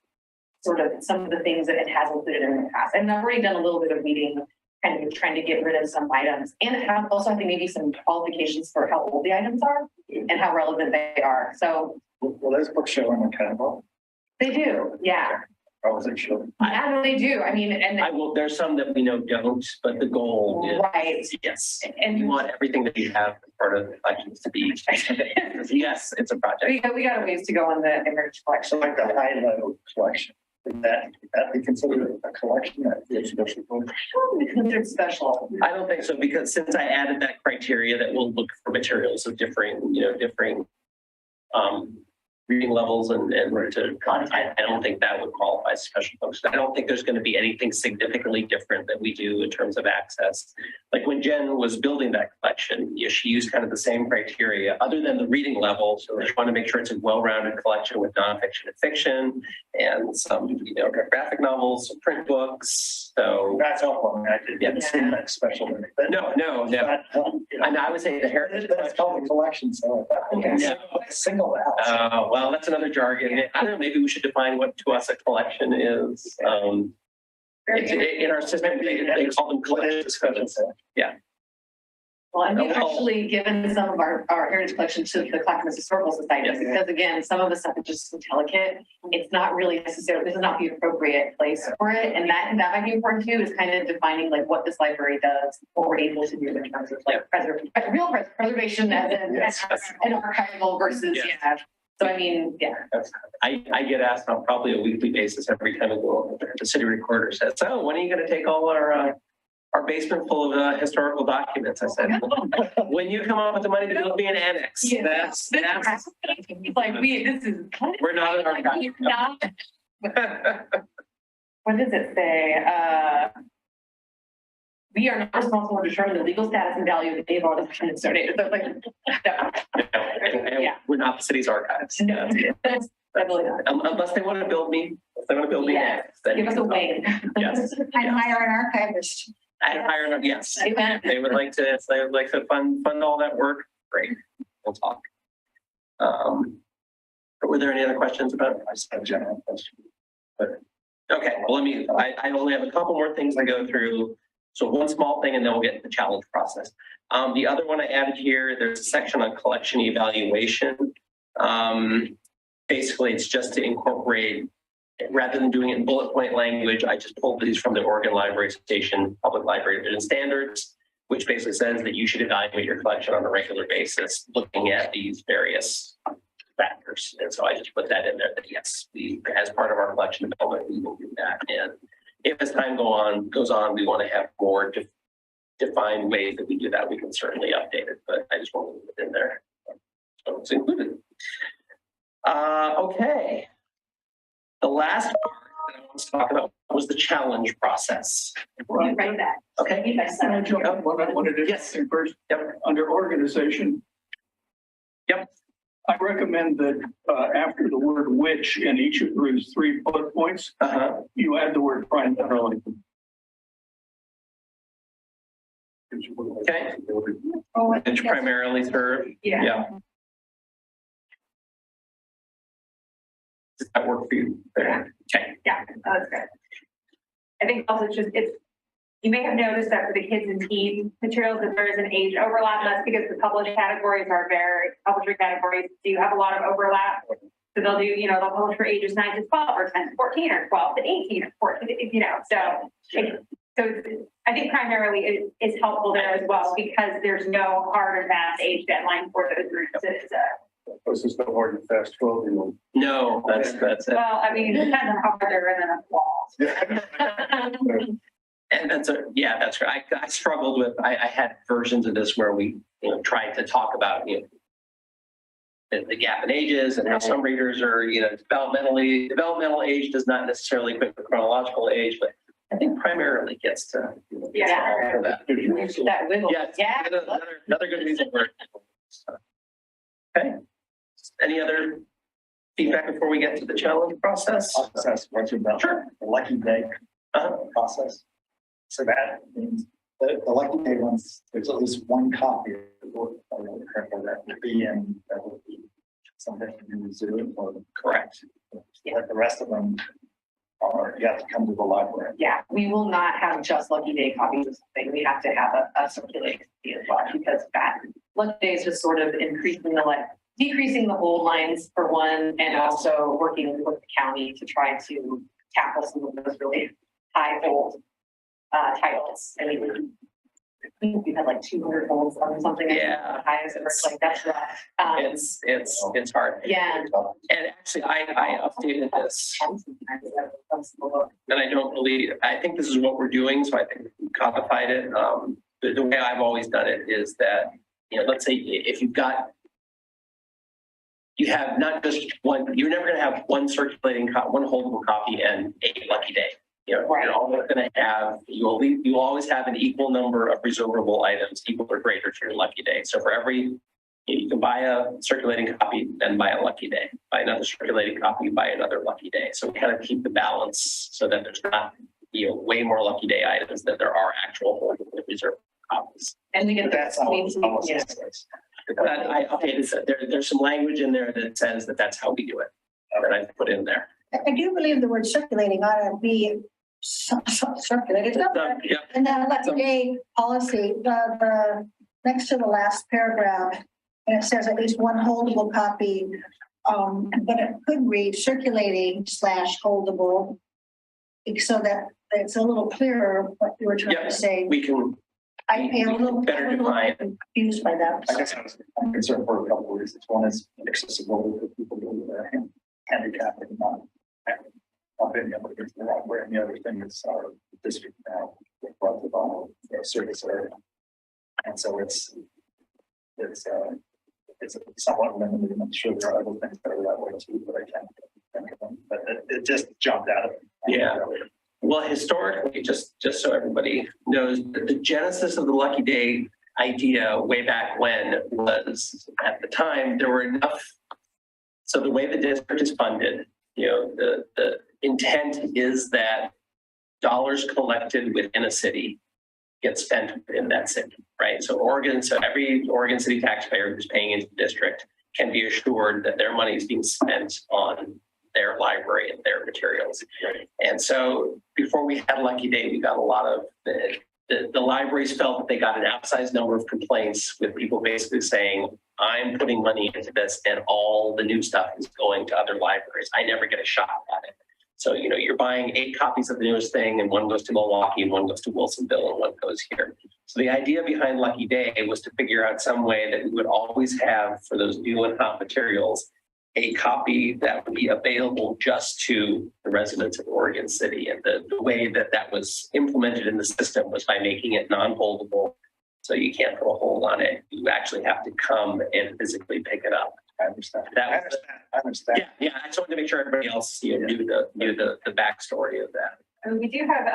sort of some of the things that it has included in the past. And I've already done a little bit of reading, kind of trying to get rid of some items, and also I think maybe some qualifications for how old the items are and how relevant they are. So, Well, those books show in the catalog. they do, yeah. Or was it shown? I know they do. I mean, and there's some that we know don't, but the goal is right. Yes. And we want everything that we have as part of the collections to be. Yes, it's a project. we got a ways to go on the heritage collection. So like the high-low collection, would that be considered a collection that is special? I don't think it's considered special. I don't think so, because since I added that criteria that we'll look for materials of differing reading levels and to I don't think that would qualify as special books. I don't think there's going to be anything significantly different that we do in terms of access. Like when Jen was building that collection, she used kind of the same criteria other than the reading level. So we want to make sure it's a well-rounded collection with nonfiction and fiction and some, graphic novels, some print books. So That's helpful. I mean, I didn't see that special. no. And I would say the heritage That's called a collection, so. Yeah. Single out. Well, that's another jargon. I don't know, maybe we should define what to us a collection is. In our system, they call them collections. Yeah. Well, and we've actually given some of our heritage collection to the Clackamas Historical Society because, again, some of the stuff is just so delicate. It's not really necessarily, this is not the appropriate place for it. And that might be important too, is kind of defining like what this library does, what we're able to do in terms of like preservation as an archival versus, So I mean, I get asked on probably a weekly basis every time I go over there. The city recorder says, "So when are you going to take all our basement full of historical documents?" I said, "When you come up with the money to build me an annex." Yeah. That's like this is kind of we're not an like archive. not. What does it say? We are not responsible for determining the legal status and value of the data that has been donated. So like, We're not the city's archives. No, that's definitely not. Unless they want to build me, an annex. Then Give us a wing. Yes. I'd hire an archivist. I'd hire them. Yes. Amen. They would like to. If they would like to fund all that work. Great. We'll talk. Were there any other questions about it? I just have a general question. Okay. Well, I only have a couple more things I go through. So one small thing, and then we'll get to the challenge process. The other one I added here, there's a section on collection evaluation. basically it's just to incorporate, rather than doing it in bullet point language, I just pulled these from the Oregon Library Association Public Library Division Standards, which basically says that you should evaluate your collection on a regular basis, looking at these various factors. And so I just put that in there that yes, we, as part of our collection development, we will do that. And if as time goes on, we want to have more defined ways that we do that, we can certainly update it, but I just want to put it in there. So it's included. Okay. The last part that I want to talk about was the challenge process. Right that. Okay. Can I jump up one additional Yes. thing first? Yep. Under organization. Yep. I recommend that after the word which in each of those 3 bullet points, you add the word primarily. Okay. Oh, Which primarily serve. Yeah. Does that work for you? Yeah. Okay. Yeah, that's good. I think also you may have noticed that for the kids and teen materials, that there is an age overlap. That's because the published categories publisher categories do have a lot of overlap. So they'll do, they'll publish for ages 9 to 12 or 10 to 14 or 12 to 18 or 14, so I think primarily is helpful there as well because there's no hard and fast age deadline for those groups. This is the hard and fast 12-year-old. No, that's it. Well, I mean, it depends on how far they're in the walls. And that's right. I struggled with, I had versions of this where we, tried to talk about, the gap in ages and how some readers are, developmental age does not necessarily equate with chronological age, but I think primarily gets to, Yeah. all that. That wiggle. Yeah. Another good reason for it. Okay. Any other feedback before we get to the challenge process? I'll just ask a question about Sure. the lucky day process. So that means the lucky day ones, there's at least one copy of the book that would be in, that would be something in the zoo or Correct. like the rest of them are, you have to come to the library. Yeah, we will not have just Lucky Day copies of something. We have to have a circulating copy as well because that Lucky Day is just sort of decreasing the hold lines for one, and also working with the county to try to tackle some of those really high hold titles. I mean, we had like 200 holds on something. Yeah. The highest ever. Like that's rough. It's hard. Yeah. And actually, I updated this, and I think this is what we're doing. So I think we codified it. The way I've always done it is that, let's say if you have not just one, you're never going to have one one holdable copy and a lucky day. Right. You're always going to have, you always have an equal number of reservable items, equal or greater to your lucky day. So for every, you can buy a circulating copy, then buy a lucky day, buy another circulating copy, buy another lucky day. So we kind of keep the balance so that there's not, way more lucky day items than there are actual holdable reservable copies. And we get That's how it's almost. yeah. But I updated it. There's some language in there that says that that's how we do it. That I put in there. I do believe the word circulating ought to be circulated. Yeah. And that lucky day policy, the next to the last paragraph, and it says at least one holdable copy, but it could read circulating / holdable, so that it's a little clearer what you were trying to say. We can I am a little confused by that. I guess I'm concerned for a couple of reasons. One is accessibility for people who are handicapped and not being able to get to the library. And the other thing is our district now brought to the service area. And so it's somewhat limited. And I'm sure there are other things that are that way too, but I can't think of them. But it just jumped out of me. Yeah. Well, historically, just so everybody knows, the genesis of the Lucky Day idea way back when was, at the time, there were enough. So the way the district is funded, the intent is that dollars collected within a city get spent within that city, right? So every Oregon City taxpayer who's paying into the district can be assured that their money is being spent on their library and their materials. And so before we had Lucky Day, we got a lot of the libraries felt that they got an outsized number of complaints with people basically saying, I'm putting money into this and all the new stuff is going to other libraries. I never get a shot at it. So, you know, you're buying 8 copies of the newest thing and one goes to Milwaukee and one goes to Wilsonville and one goes here. So the idea behind Lucky Day was to figure out some way that we would always have for those new and hot materials, a copy that would be available just to the residents of Oregon City. And the way that that was implemented in the system was by making it non-holdable. So you can't put a hold on it. You actually have to come and physically pick it up. I understand. That I was understand. Yeah. I just wanted to make sure everybody else knew the backstory of that. I mean, we do have,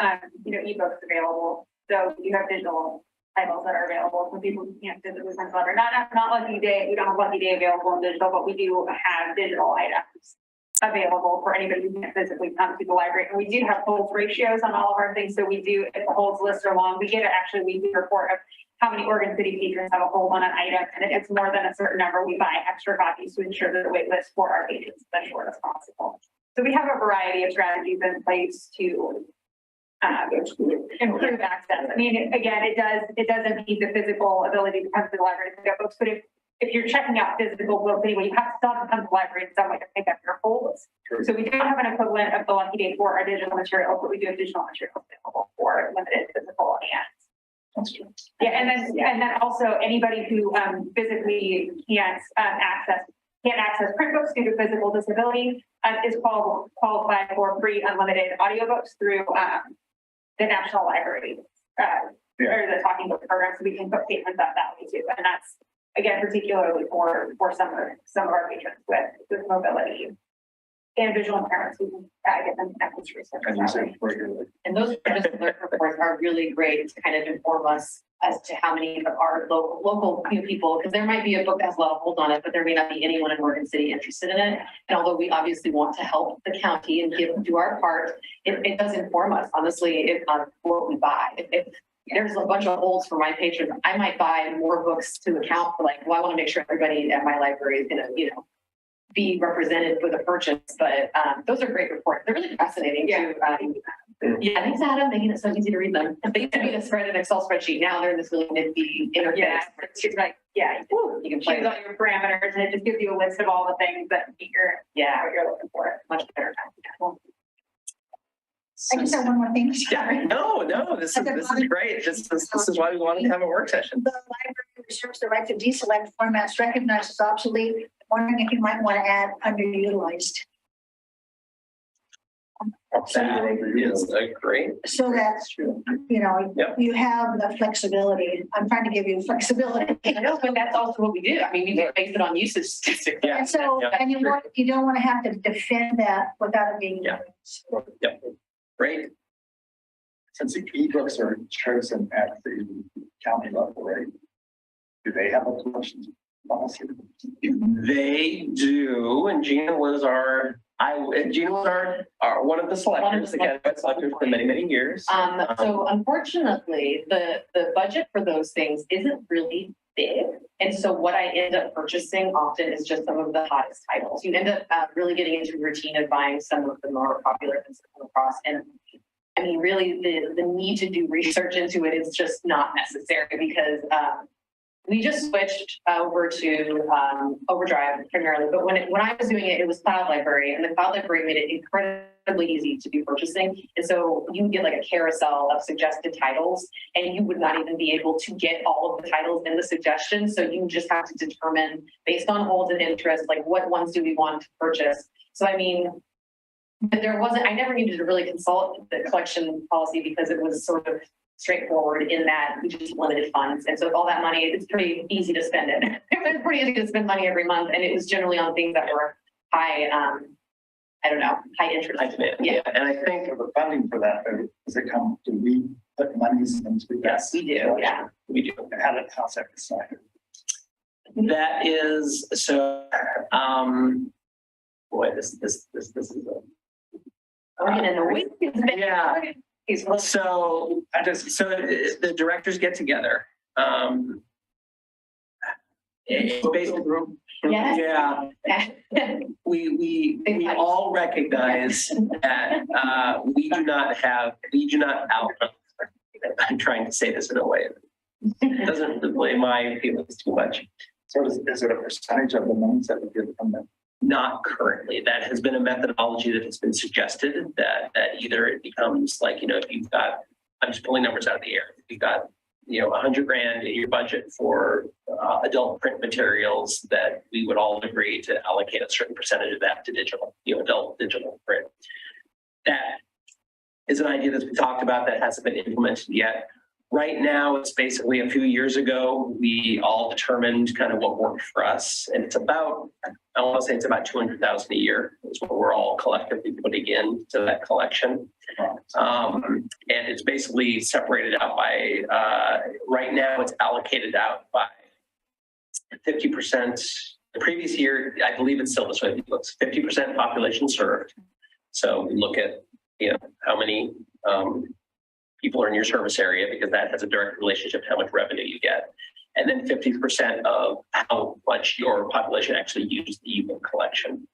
ebooks available. So you have digital titles that are available for people who can't physically print letter. Not Lucky Day. We don't have Lucky Day available in digital, but we do have digital items available for anybody who can't physically come to the library. And we do have holds ratios on all of our things. So we do, if the holds list are long, we get a weekly report of how many Oregon City patrons have a hold on an item. And if it's more than a certain number, we buy extra copies to ensure that the wait list for our patrons is as short as possible. So we have a variety of strategies in place to improve access. I mean, again, it does impede the physical ability to come to the library to get books, but if you're checking out physical books anyway, you have to stop and come to the library in some way to pick up your holds. So we don't have an equivalent of the Lucky Day for our digital materials, but we do have digital materials available for limited physical hands. That's true. Yeah, and then also anybody who physically can't access print books due to physical disability is qualified for free unlimited audiobooks through the National Library or the Talking Book program, so we can put patrons up that way too. And that's again particularly for some of our patrons with mobility and visual impairments. We can get them connected to research. And those alert reports are really great to kind of inform us as to how many of our local people, because there might be a book that has a lot of hold on it, but there may not be anyone in Oregon City interested in it. And although we obviously want to help the county and do our part, it does inform us, honestly, on what we buy. If there's a bunch of holds for my patrons, I might buy more books to account for, like, well, I want to make sure everybody at my library is going to, be represented for the purchase. But those are great reports. They're really fascinating too. Yeah, thanks, Adam, making it so easy to read them. They used to be an Excel spreadsheet. Now they're in this really nifty interface. Yeah, it's like, you can choose all your parameters and it just gives you a list of all the things that meet what you're looking for. Much better. I just have one more thing. Yeah, no, this is great. This is why we wanted to have a work session. The library reserves the right to deselect formats recognized as obsolete. Wondering if you might want to add underutilized. That is a great. So that's true. You have the flexibility. I'm trying to give you flexibility. But that's also what we do. I mean, we can base it on usage statistics. Yeah. And so, and you don't want to have to defend that without it being. Great. Since the ebooks are chosen at the county level, right? Do they have a collection policy? They do, and Gina was our one of the selectors, the candidate selectors for many years. So unfortunately, the budget for those things isn't really big. And so what I end up purchasing often is just some of the hottest titles. You end up really getting into the routine of buying some of the more popular things that come across. And I mean, really the need to do research into it is just not necessary because we just switched over to Overdrive primarily, but when I was doing it, it was Cloud Library, and the Cloud Library made it incredibly easy to do purchasing. And so you can get like a carousel of suggested titles, and you would not even be able to get all of the titles in the suggestions. So you just have to determine based on holds and interest, like what ones do we want to purchase. So I mean, I never needed to really consult the collection policy because it was sort of straightforward in that we just limited funds. And so all that money, it's pretty easy to spend it. It was pretty easy to spend money every month. And it was generally on things that were high, high interest. Yeah. And I think the funding for that, does it come, do we put monies into that? Yes, we do. Yeah, we do. And how did concept decided? That is so, boy, this is Oregon and the week. Yeah. So the directors get together. It's basically, yes. Yeah. We all recognize that we do not out. I'm trying to say this in a way that doesn't relay my feelings too much. So is it a percentage of the monies that we get from them? Not currently. That has been a methodology that has been suggested that either it becomes like, if you've got, I'm just pulling numbers out of the air. If you've got, $100,000 in your budget for adult print materials, that we would all agree to allocate a certain percentage of that to digital, adult digital print. That is an idea that's been talked about that hasn't been implemented yet. Right now, it's basically a few years ago, we all determined kind of what worked for us. And it's about, I want to say it's about 200,000 a year is what we're all collectively putting into that collection. And it's basically separated out by, right now it's allocated out by 50%. The previous year, I believe it's still this way, it looks 50% population served. So we look at, how many, people are in your service area, because that has a direct relationship to how much revenue you get. And then 50% of how much your population actually used the ebook collection.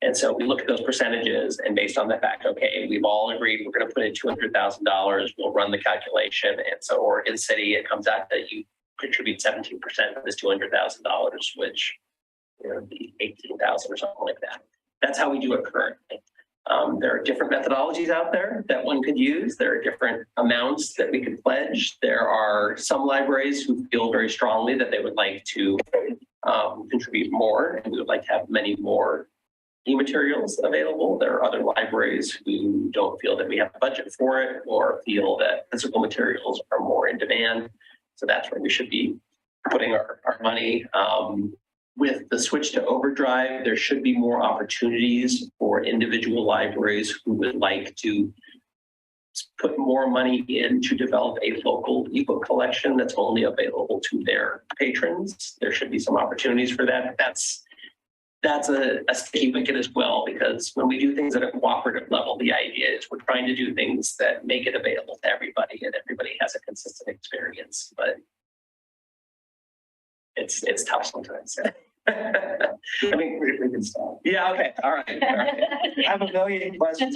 And so we look at those percentages, and based on the fact, okay, we've all agreed we're going to put in $200,000, we'll run the calculation. And so Oregon City, it comes out that you contribute 17% of this $200,000, which would be 18,000 or something like that. That's how we do it currently. There are different methodologies out there that one could use. There are different amounts that we could pledge. There are some libraries who feel very strongly that they would like to contribute more, and we would like to have many more e-materials available. There are other libraries who don't feel that we have a budget for it, or feel that physical materials are more in demand. So that's where we should be putting our money. With the switch to Overdrive, there should be more opportunities for individual libraries who would like to put more money in to develop a local ebook collection that's only available to their patrons. There should be some opportunities for that. That's a sticky wicket as well, because when we do things at a cooperative level, the idea is we're trying to do things that make it available to everybody, and everybody has a consistent experience. But it's tough sometimes. I mean, we can stop. Yeah. Okay. All right. I have a million questions.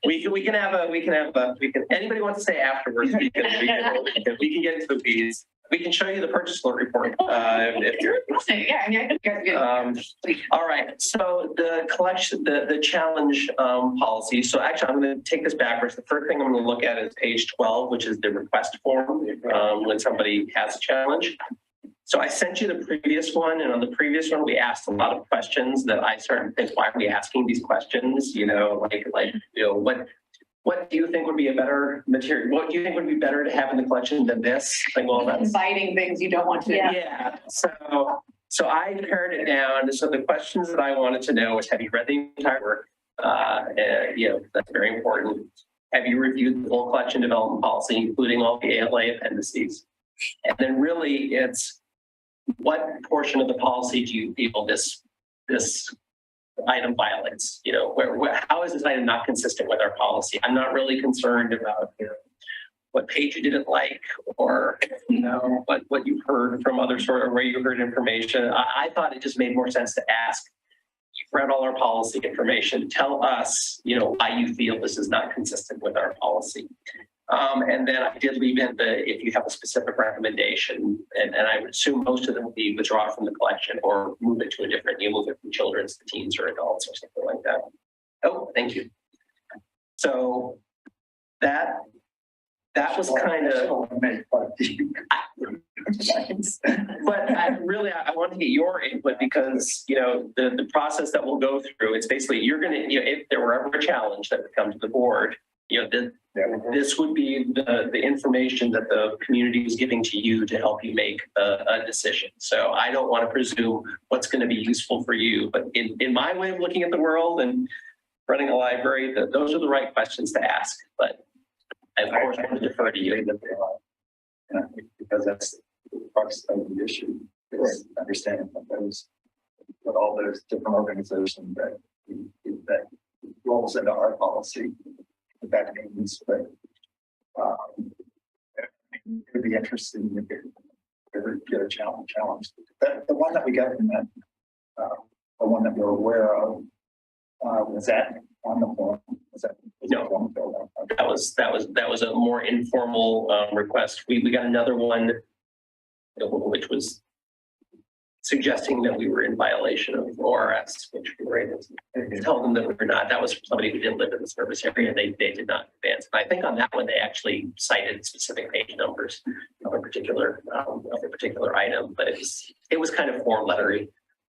We can anybody wants to say afterwards, we can get into the weeds. We can show you the purchase alert report if you're. Yeah, I mean, I think all right. So the collection, the challenge policy. So actually, I'm going to take this backwards. The first thing I'm going to look at is page 12, which is the request form when somebody has a challenge. So I sent you the previous one, and on the previous one, we asked a lot of questions that I started to think, why are we asking these questions? What do you think would be a better material? What do you think would be better to have in the collection than this? Like, well, that's inviting things you don't want to. Yeah. So I pared it down. So the questions that I wanted to know was, have you read the entire work? That's very important. Have you reviewed the full collection development policy, including all the ALA appendices? And then really it's, what portion of the policy do you feel this item violates? How is this item not consistent with our policy? I'm not really concerned about what page you didn't like, or what you've heard from other sort of where you heard information. I thought it just made more sense to ask. You've read all our policy information. Tell us, why you feel this is not consistent with our policy. And then I did leave in if you have a specific recommendation, and I would assume most of them will be withdrawn from the collection or move it to a different, move it from children's to teens or adults or something like that. Oh, thank you. So that was kind of, but I want to get your input, because, the process that we'll go through, it's basically, you're going to, if there were ever a challenge that would come to the board, this would be the information that the community was giving to you to help you make a decision. So I don't want to presume what's going to be useful for you, but in my way of looking at the world and running a library, those are the right questions to ask. But I, of course, want to defer to you. Because that's the crux of the issue, is understanding that all those different organizations that rolls into our policy. That means, but it would be interesting to get a challenge. The one that we got from that, the one that we're aware of, was that on the form? No, that was a more informal request. We got another one, which was suggesting that we were in violation of ORS, which we were able to tell them that we were not. That was somebody who didn't live in the service area. They did not advance. And I think on that one, they actually cited specific page numbers of a particular item, but it was kind of form lettery.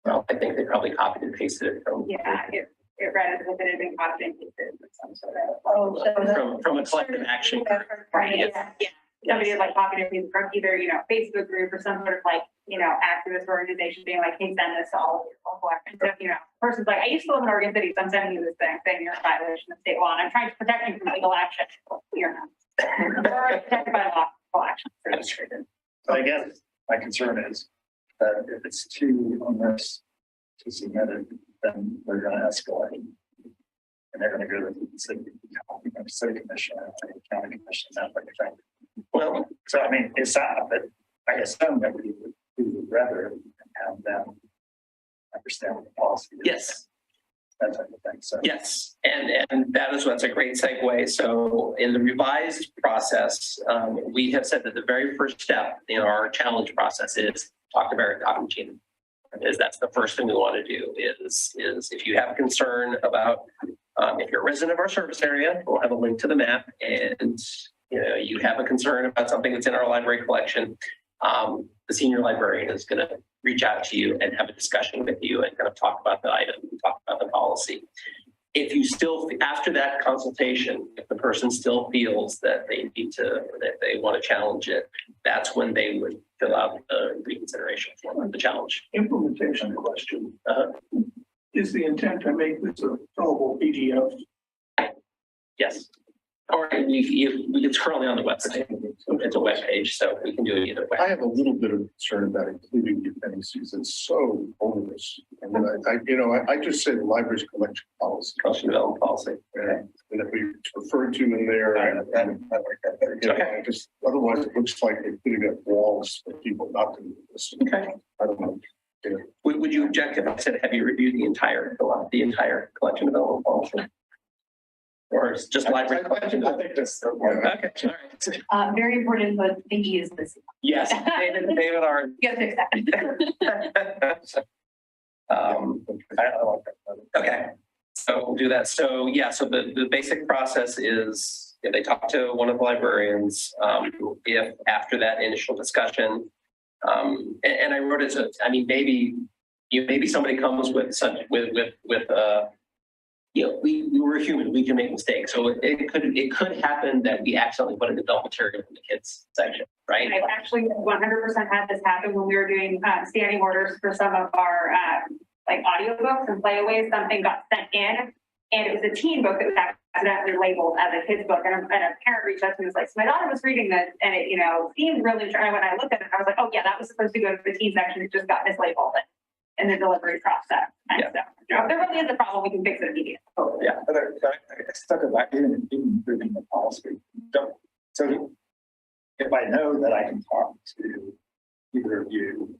Well, I think they probably copied and pasted it from. Yeah, it read as if it had been copied and pasted with some sort of. From a collective action. Right, Yeah. yeah. Somebody had like copied it from either, Facebook group or some sort of like, activist organization being like, hey, send this to all of your local elections. So, person's like, I used to live in Oregon City, so I'm sending you this thing saying you're in violation of state law, and I'm trying to protect you from legal action. You're not. Or protected by lawful action. So I guess my concern is that if it's too onerous to submit it, then they're gonna escalate. And they're gonna go to the city commission, county commission, that like a thing. Well, so I mean, it's not, but I assume that we would rather have them understand what the policy is. Yes. That type of thing, so. Yes, and that's a great segue. So in the revised process, we have said that the very first step in our challenge process is talk to Barrett Cognition. That's the first thing we want to do is if you have concern about if you're a resident of our service area, we'll have a link to the map, and you have a concern about something that's in our library collection, the senior librarian is going to reach out to you and have a discussion with you and kind of talk about the item, talk about the policy. If you still, after that consultation, if the person still feels that they want to challenge it, that's when they would fill out the reconsideration form of the challenge. Implementation question. Is the intent to make this a fillable PDF? Yes. Or it's currently on the website. It's a web page, so we can do it either way. I have a little bit of concern about including dependencies. It's so onerous. I mean, I just say the library's collection policy. Collection development policy. And if we refer to in there, I like that. Just otherwise it looks like they're putting up walls for people not to do this. Okay. I don't know. Yeah. Would you object if I said, have you reviewed the entire collection development policy? Or it's just library collection? I think that's. Okay, all right. Very important, but thingy is this. Yes, David are. You gotta fix that. I like that. Okay, so we'll do that. So yeah, so the basic process is if they talk to one of the librarians, if after that initial discussion, and I wrote it, maybe somebody comes with we were human, we can make mistakes. So it could happen that we accidentally put an adult material in the kids section, right? I've actually 100% had this happen when we were doing standing orders for some of our like audiobooks and playaways. Something got sent in, and it was a teen book that was accidentally labeled as a kid's book. And a parent reached out to me and was like, so my daughter was reading this, and it seemed really. And when I looked at it, I was like, oh yeah, that was supposed to go to the teen section. It just got mislabeled in the delivery process. And so, if there really is a problem, we can fix it immediately. Yeah. But I stuck about even improving the policy. So if I know that I can talk to either of you,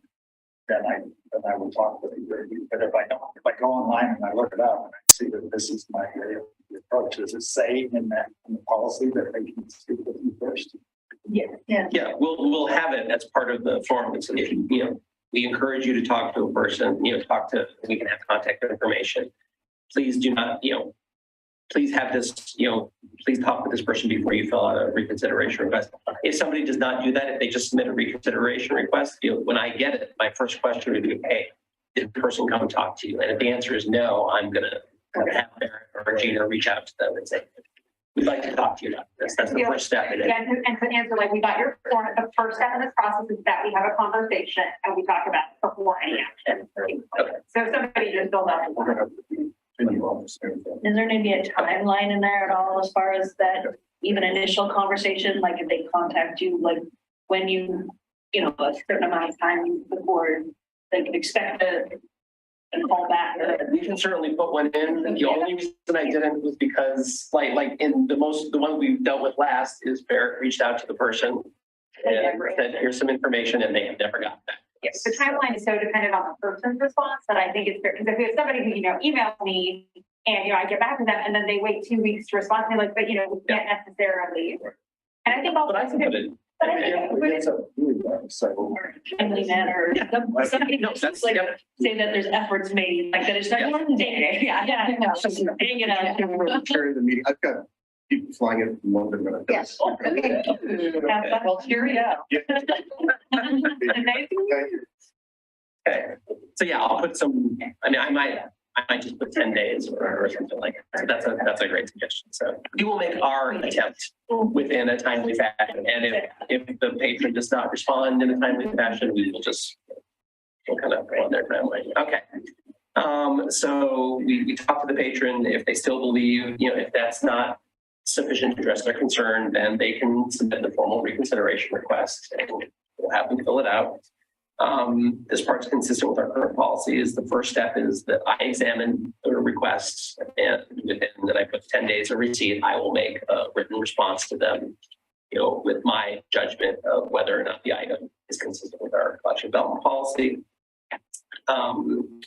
then I will talk with either of you. But if I don't, if I go online and I look it up and I see that this is my approach, does it say in the policy that they can speak with you first? Yeah. Yeah, we'll have it as part of the form. It's, if we encourage you to talk to a person, we can have contact information. Please do not, please have this, please talk with this person before you fill out a reconsideration request. If somebody does not do that, if they just submit a reconsideration request, when I get it, my first question would be, hey, did the person come and talk to you? And if the answer is no, I'm going to have Barrett or Gina reach out to them and say, we'd like to talk to you about this. That's the first step. Yeah, and to answer, like, we got your form. The first step in this process is that we have a conversation and we talk about it before any action. Okay. So if somebody just filled out. Is there maybe a timeline in there at all as far as that even initial conversation, like if they contact you, like when a certain amount of time before they can expect a call back? We can certainly put one in. The only reason I didn't was because like in the one we've dealt with last is Barrett reached out to the person and said, here's some information, and they have never gotten back. Yes, the timeline is so dependent on the person's response that I think it's fair. Because if we have somebody who, emails me and, I get back to them and then they wait 2 weeks to respond to me, like, but, we can't necessarily. And I think also, So. Timely manner. Somebody No, just that's like yep. say that there's efforts made, like that it's not one day. Yeah, yeah. Hang it out. Carry the meeting. I've got people flying in from London. When I go. Yes. Okay. Well, here we go. Okay, so yeah, I'll put some, I mean, I might just put 10 days or something like that. So that's a great suggestion. So we will make our attempt within a timely fashion. And if the patron does not respond in a timely fashion, we'll kind of go on their timeline. Okay. So we talk to the patron. If they still believe, if that's not sufficient to address their concern, then they can submit the formal reconsideration request and we'll have them fill it out. This part's consistent with our current policy. Is the first step is that I examine the requests, and within that I put 10 days of receipt, I will make a written response to them, with my judgment of whether or not the item is consistent with our collection development policy. And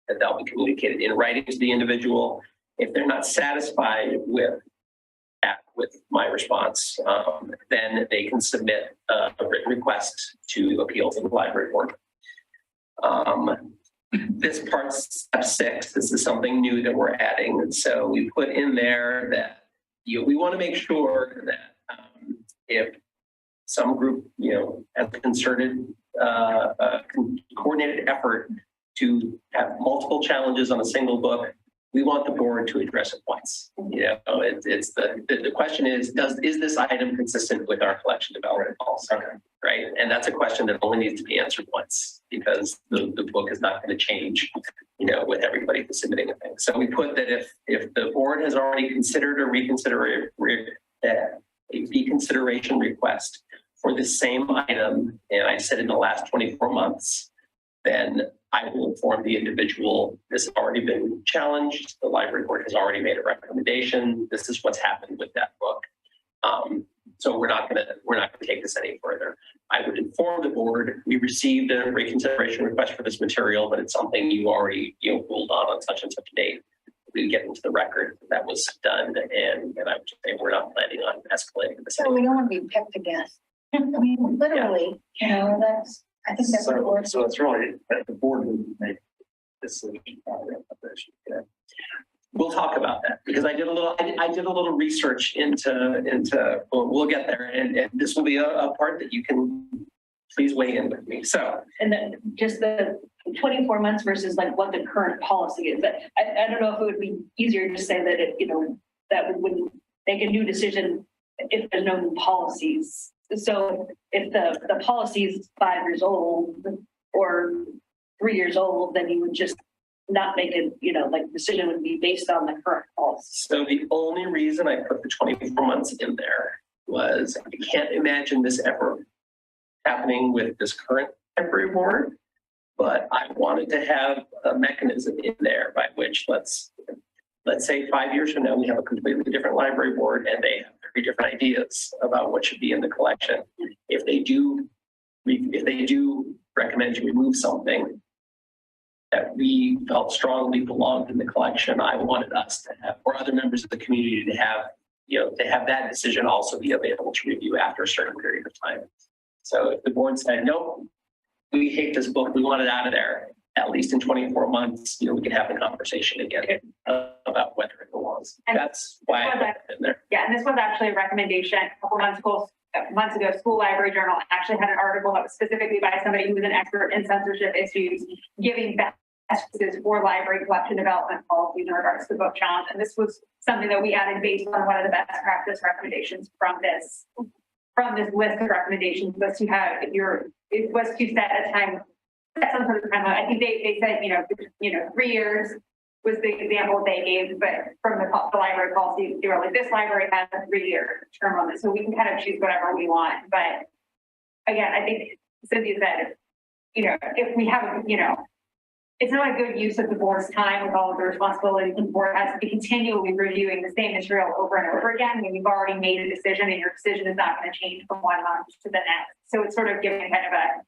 that'll be communicated in writing to the individual. If they're not satisfied with my response, then they can submit a written request to appeal to the library board. This part's step 6. This is something new that we're adding. And so we put in there that we want to make sure that if some group, has a concerted, coordinated effort to have multiple challenges on a single book, we want the board to address it once. It's the question is this item consistent with our collection development policy? Right. And that's a question that only needs to be answered once because the book is not going to change, with everybody submitting a thing. So we put that if the board has already considered a reconsideration request for the same item, and I said in the last 24 months, then I will inform the individual, this has already been challenged. The library board has already made a recommendation. This is what's happened with that book. So we're not gonna take this any further. I would inform the board, we received a reconsideration request for this material, but it's something you already, ruled on such and such a date. We get into the record that was done, and I would just say we're not planning on escalating this. So we don't want to be picked again. I mean, literally, I think that's what it works. So it's really that the board would make decision. We'll talk about that because I did a little research into we'll get there, and this will be a part that you can please weigh in with me. So, and then just the 24 months versus like what the current policy is. But I don't know if it would be easier to say that that would make a new decision if there's no new policies. So if the policy is 5 years old or 3 years old, then you would just not make it, decision would be based on the current policy. So the only reason I put the 24 months in there was I can't imagine this ever happening with this current temporary board, but I wanted to have a mechanism in there by which let's say 5 years from now, we have a completely different library board and they have very different ideas about what should be in the collection. If they do recommend to remove something that we felt strongly belonged in the collection, I wanted us to have, or other members of the community to have, to have that decision also be available to review after a certain period of time. So if the board said, nope, we hate this book, we want it out of there, at least in 24 months, we can have the conversation again about whether it belongs. And that's why I put it in there. Yeah, and this was actually a recommendation a couple months ago. School Library Journal actually had an article that was specifically by somebody who was an expert in censorship issues, giving best practices for library collection development policies in regards to the book challenge. And this was something that we added based on one of the best practice recommendations from this list of recommendations was to have set a time. Some sort of time. I think they said, 3 years was the example they gave, but from the library policy, they were like, this library has a 3-year term on it. So we can kind of choose whatever we want. But again, I think Cynthia said, if we have, it's not a good use of the board's time with all of the responsibilities the board has to be continually reviewing the same material over and over again when you've already made a decision and your decision is not going to change from 1 month to the next. So it's sort of giving kind of a,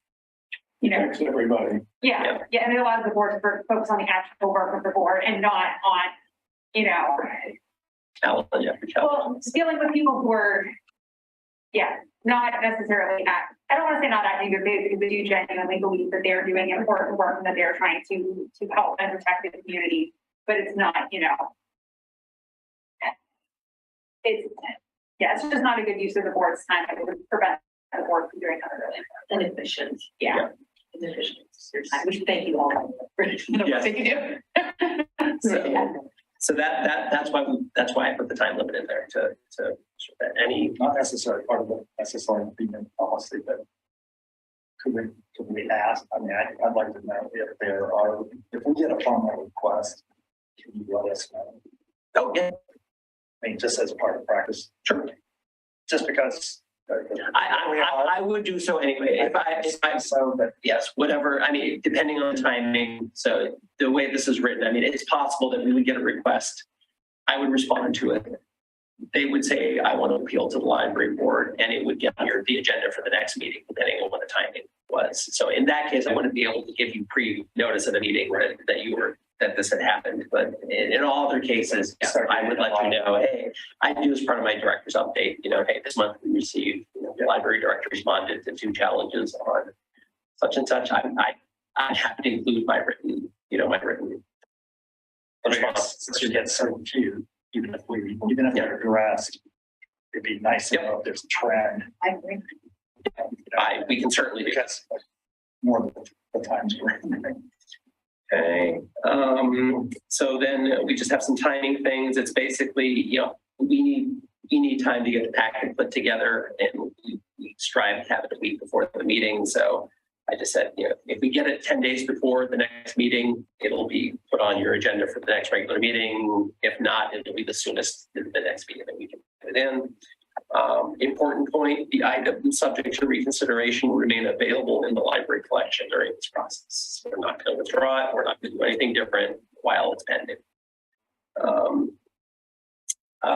Thanks, everybody. Yeah, and it allows the board to focus on the actual work of the board and not on, Challenge after challenge. well, dealing with people who are, yeah, not necessarily I don't want to say not acting good faith because they do genuinely believe that they're doing important work and that they're trying to help and protect the community, but it's not, it's just not a good use of the board's time. It would prevent the board from doing other really Inefficient. Yeah. Inefficient. We should thank you all for what you do. So that's why I put the time limit in there to any. Not necessarily part of the necessarily being in policy, but could we ask, I mean, I'd like to know if we get a formal request, can you let us know? Oh, yeah. I mean, just as a part of practice. Sure. Just because. I would do so anyway. If I so that yes, whatever. I mean, depending on the timing. So the way this is written, I mean, it's possible that we would get a request. I would respond to it. They would say, I want to appeal to the library board, and it would get on the agenda for the next meeting, depending on what the timing was. So in that case, I wouldn't be able to give you pre-notice of the meeting that this had happened. But in all other cases, yes, I would let you know, hey, I do as part of my director's update, hey, this month we received, the library director responded to 2 challenges on such and such. I'm happy to include my written response. Since you get so few, even if they're addressed, it'd be nice to know if there's a trend. I agree. We can certainly do that. Because more of the times we're in. Okay. So then we just have some timing things. It's basically, we need time to get the packet put together, and we strive to have it a week before the meeting. So I just said, if we get it 10 days before the next meeting, it'll be put on your agenda for the next regular meeting. If not, it'll be the soonest the next meeting that we can put it in. Important point, the item subject to reconsideration will remain available in the library collection during this process. So we're not going to withdraw it. We're not going to do anything different while it's pending.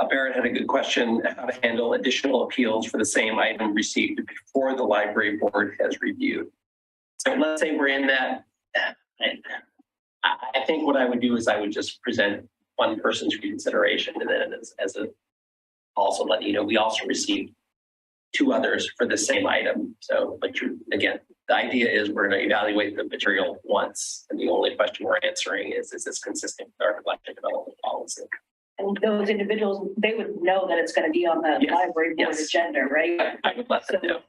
Barrett had a good question, how to handle additional appeals for the same item received before the library board has reviewed. So let's say we're in that, I think what I would do is I would just present one person's reconsideration, and then as a also let you know, we also received 2 others for the same item. So, but again, the idea is we're going to evaluate the material once, and the only question we're answering is this consistent with our collective development policy? And those individuals, they would know that it's going to be on the library board agenda, right? I would let them know.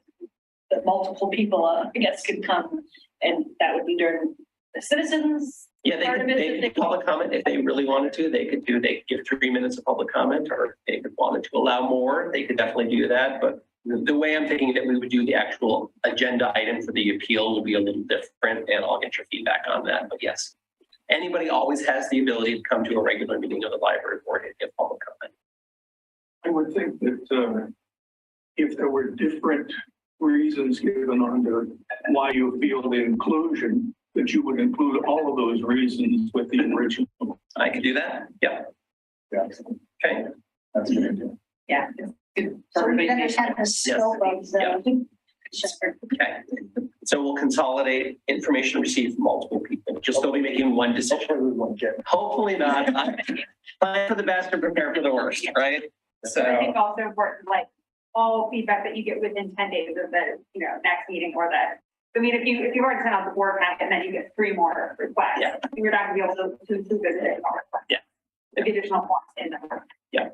That multiple people, I guess, could come, and that would be during the citizens. Yeah, they could do public comment if they really wanted to. They could give 3 minutes of public comment, or if they wanted to allow more, they could definitely do that. But the way I'm thinking that we would do the actual agenda item for the appeal will be a little different, and I'll get your feedback on that. But yes, anybody always has the ability to come to a regular meeting of the library board and give public comment. I would think that if there were different reasons given under why you feel the inclusion, that you would include all of those reasons with the original. I could do that. Yeah. Yeah. Okay. That's a good idea. Yeah. It's good for So we everybody. understand the scope of the. Okay. So we'll consolidate information received from multiple people. Just still be making one decision. Hopefully we won't get. Hopefully not. Plan for the best and prepare for the worst, right? So I think also important, like all feedback that you get within 10 days of the, next meeting or I mean, if you've already sent out the board packet and then you get 3 more requests, you're not gonna be able to visit it. Yeah. The additional forms in there. Yeah.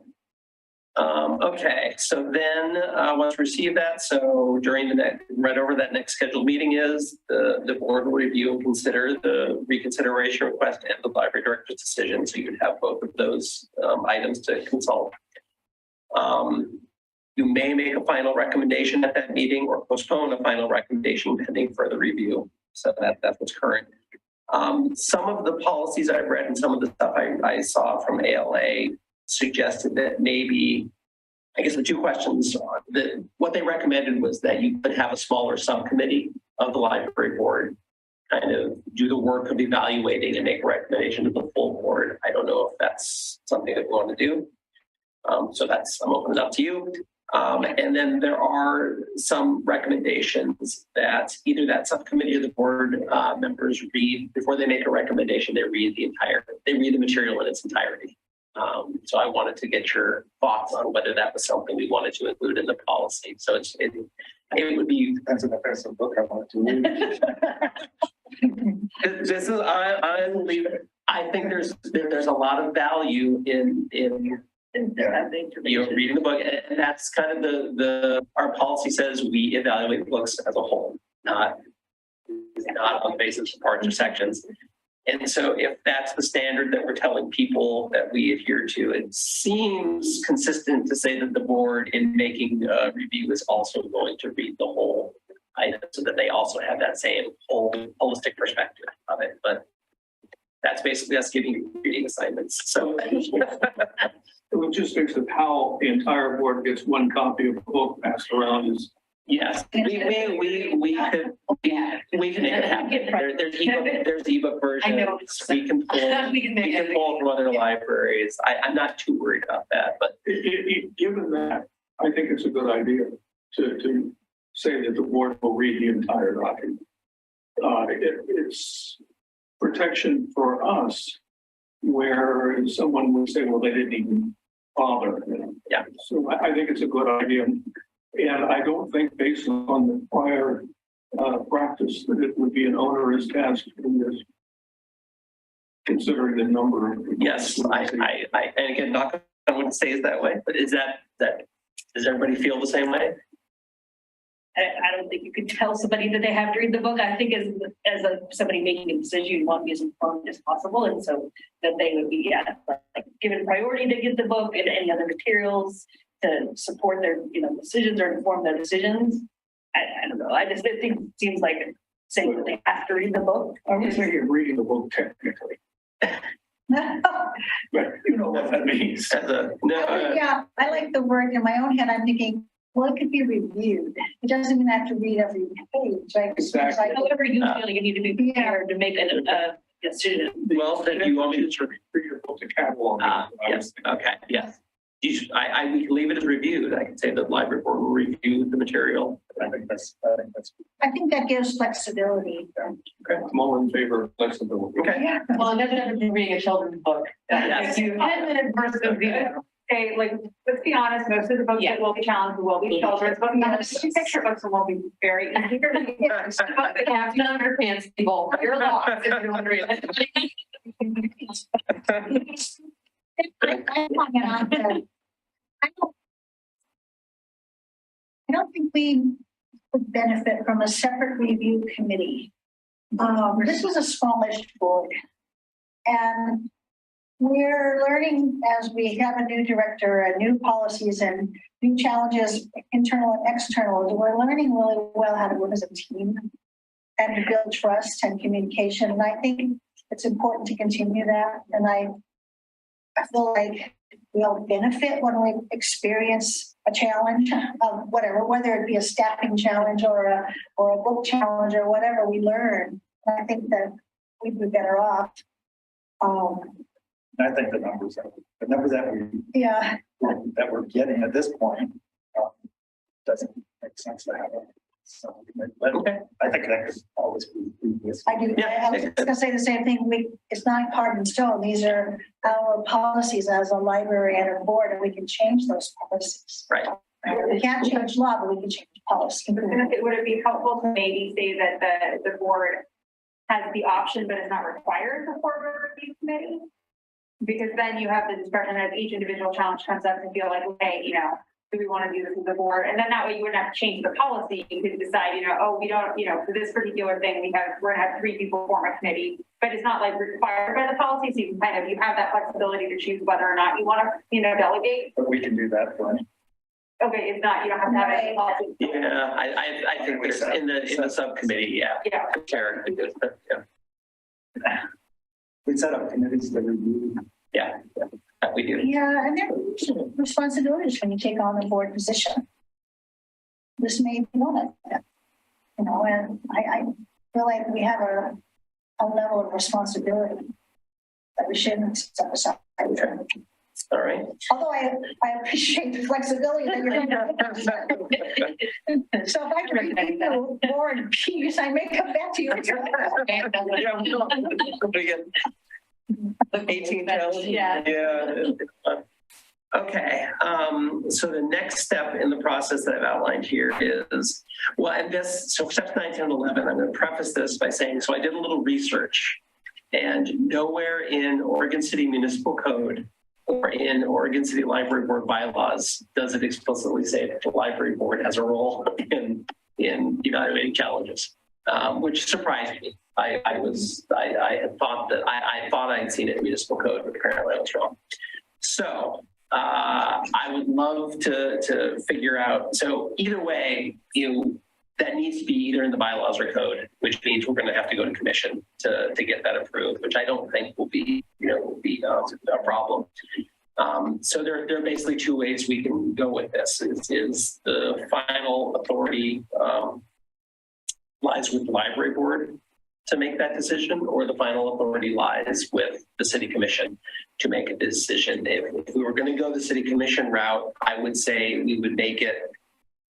Okay, so then once we receive that, so during right over that next scheduled meeting is the board will review and consider the reconsideration request and the library director's decision. So you'd have both of those items to consult. You may make a final recommendation at that meeting or postpone a final recommendation pending further review. So that's what's current. Some of the policies I've read and some of the stuff I saw from ALA suggested that maybe, I guess the 2 questions, what they recommended was that you could have a smaller subcommittee of the library board kind of do the work of evaluating and make a recommendation to the full board. I don't know if that's something that we want to do. So I'm opening it up to you. And then there are some recommendations that either that subcommittee or the board members read before they make a recommendation. They read the material in its entirety. So I wanted to get your thoughts on whether that was something we wanted to include in the policy. So it would be. Depends on the price of the book I want to read. This is, I think there's a lot of value in you know, reading the book, and that's kind of our policy says we evaluate books as a whole, not on the basis of parts or sections. And so if that's the standard that we're telling people that we adhere to, it seems consistent to say that the board in making a review is also going to read the whole item so that they also have that same whole holistic perspective of it. But that's basically us giving you reading assignments. So The logistics of how the entire board gets one copy of a book passed around is. yes, we can make it happen. There's ebook versions. I know. We can pull from other libraries. I'm not too worried about that, but Given that, I think it's a good idea to say that the board will read the entire document. It's protection for us where someone would say, well, they didn't even bother. You know? Yeah. So I think it's a good idea. And I don't think based on the prior practice that it would be an onerous task in this, considering the number of. yes, I and again, I wouldn't say it's that way, but is that does everybody feel the same way? I don't think you could tell somebody that they have to read the book. I think as somebody making a decision, you want to be as informed as possible. And so that they would be, like given priority to get the book and any other materials to support their, decisions or inform their decisions. I don't know. I think it seems like saying that they have to read the book. I was thinking reading the book technically, but you know what that means. Yeah, I like the word in my own head. I'm thinking, well, it could be reviewed. It doesn't even have to read every page. Like, Exactly. like, However you feel you need to be prepared to make a decision. Well, then you want me to read your book to catalog. yes, okay, yes. We can leave it as reviewed. I can say the library board will review the material. I think that's. I think that gives flexibility. Okay, I'm all in favor of flexibility. Okay. Yeah. Well, I've never been reading a children's book. Yes. 10-minute versus Okay, like, let's be honest, most of the books that will be challenged will be children's books. Yes. The picture books will be very easy to read. They have to underpants, people. You're lost if you don't read it. I don't think we would benefit from a separate review committee. This is a smallish board. And we're learning as we have a new director and new policies and new challenges, internal and external. We're learning really well how to work as a team and to build trust and communication. And I think it's important to continue that. And I feel like we'll benefit when we experience a challenge of whatever, whether it be a staffing challenge or a book challenge or whatever we learn. I think that we'd be better off. I think the numbers that we're getting at this point doesn't make sense to have it. So, but I think that could always be previous. I do. I was going to say the same thing. It's not carved in stone. These are our policies as a library and a board, and we can change those policies. Right. We can't change law, but we can change policy. Would it be helpful to maybe say that the board has the option, but is not required to form a review committee? Because then you have the discretion as each individual challenge comes up to feel like, hey, do we want to do this as a board? And then that way you wouldn't have to change the policy. You could decide, we don't, for this particular thing, we're going to have 3 people form a committee, but it's not like required by the policy. So you can you have that flexibility to choose whether or not you want to, delegate. But we can do that for any. Okay, it's not, you don't have to have it in the policy. Yeah, I think there's in the subcommittee, yeah. Karen could do it, yeah. We set up committees that review. Yeah, we do. Yeah, and there are responsibilities when you take on a board position. This may be one of them. And I feel like we have a level of responsibility that we shouldn't set aside. All right. Although I appreciate the flexibility that you're so if I can read the board piece, I may come back to you. 18 challenge? Yeah. Yeah. Okay, so the next step in the process that I've outlined here is, well, and this, so steps 9, 10, and 11, I'm going to preface this by saying, so I did a little research, and nowhere in Oregon City Municipal Code or in Oregon City Library Board bylaws does it explicitly say that the library board has a role in evaluating challenges, which surprised me. I had thought that I thought I'd seen it in municipal code, but apparently I was wrong. So I would love to figure out. So either way, that needs to be either in the bylaws or code, which means we're going to have to go to commission to get that approved, which I don't think will be a problem. So there are basically two ways we can go with this. Is the final authority lies with the library board to make that decision, or the final authority lies with the city commission to make a decision. If we were going to go the city commission route, I would say we would make it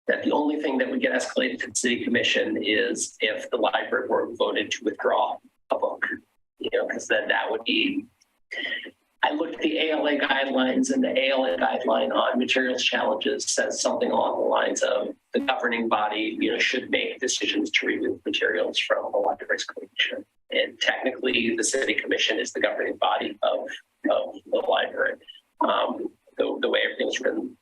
that the only thing that would get escalated to the city commission is if the library board voted to withdraw a book, because then that would be, I looked at the ALA guidelines, and the ALA guideline on materials challenges says something along the lines of the governing body, should make decisions to remove materials from the library's collection. And technically, the city commission is the governing body of the library. The way everything's written,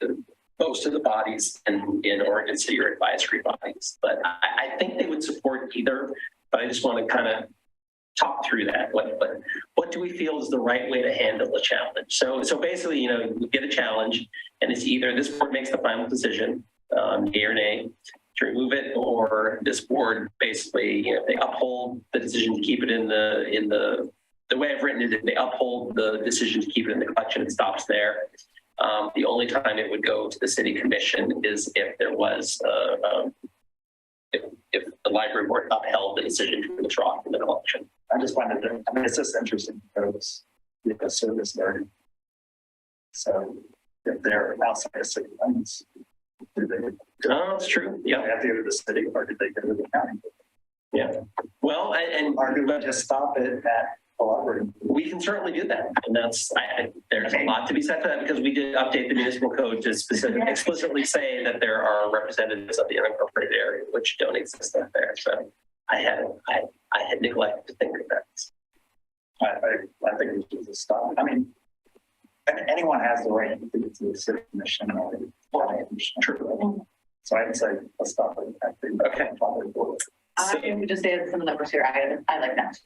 most of the bodies in Oregon City are advisory bodies, but I think they would support either. But I just want to kind of talk through that. What do we feel is the right way to handle the challenge? So basically, we get a challenge, and it's either this board makes the final decision, yay or nay, to remove it, or this board basically, they uphold the decision to keep it in the way I've written it. They uphold the decision to keep it in the collection. It stops there. The only time it would go to the city commission is if there was if the library board upheld the decision to withdraw from the collection. I just find it, it's just interesting because we have a service there. So if they're outside of city limits, do they? Oh, that's true. They Yeah. have to go to the city, or did they go to the county? Yeah. Well, and Or do we just stop it at the library? we can certainly do that. And there's a lot to be said for that, because we did update the municipal code to explicitly say that there are representatives of the unincorporated area which don't exist out there. So I had neglected to think of that. I think we should just stop it. I mean, anyone has the right to get to the city commission or the county commission. True. So I'd say let's stop it at the Okay. library board. I would just add some of the numbers here. I like that.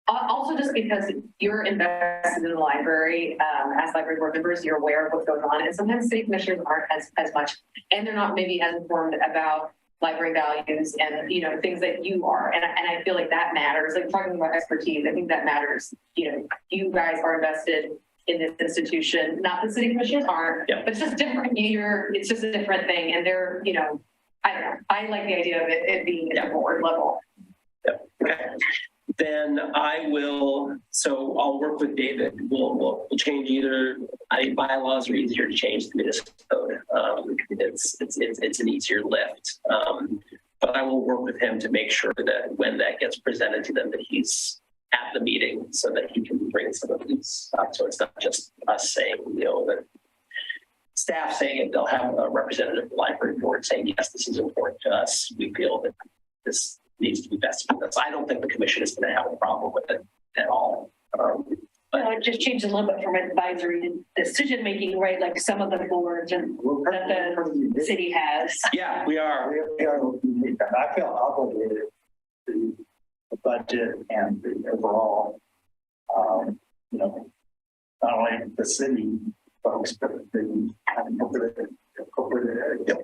Also, just because you're invested in the library, as library board members, you're aware of what goes on. And sometimes city commissioners aren't as much, and they're not maybe as informed about library values and, things that you are. And I feel like that matters. Like talking about expertise, I think that matters. You guys are invested in this institution, not the city commissioners aren't, Yeah. but it's just different. It's just a different thing. And they're, I don't know. I like the idea of it being at the board level. Yep. Okay. Then I'll work with David. We'll change bylaws are easier to change the municipal code. It's an easier lift. But I will work with him to make sure that when that gets presented to them, that he's at the meeting so that he can bring some of these up. So it's not just us saying, that staff saying it, they'll have a representative of the library board saying, yes, this is important to us. We feel that this needs to be vested in us. I don't think the commission is going to have a problem with it at all. But it just changed a little bit from advisory to decision-making, right? Like some of the boards and that the city has. Yeah, we are. I feel obligated to the budget and the overall, not only the city folks, but the corporate area.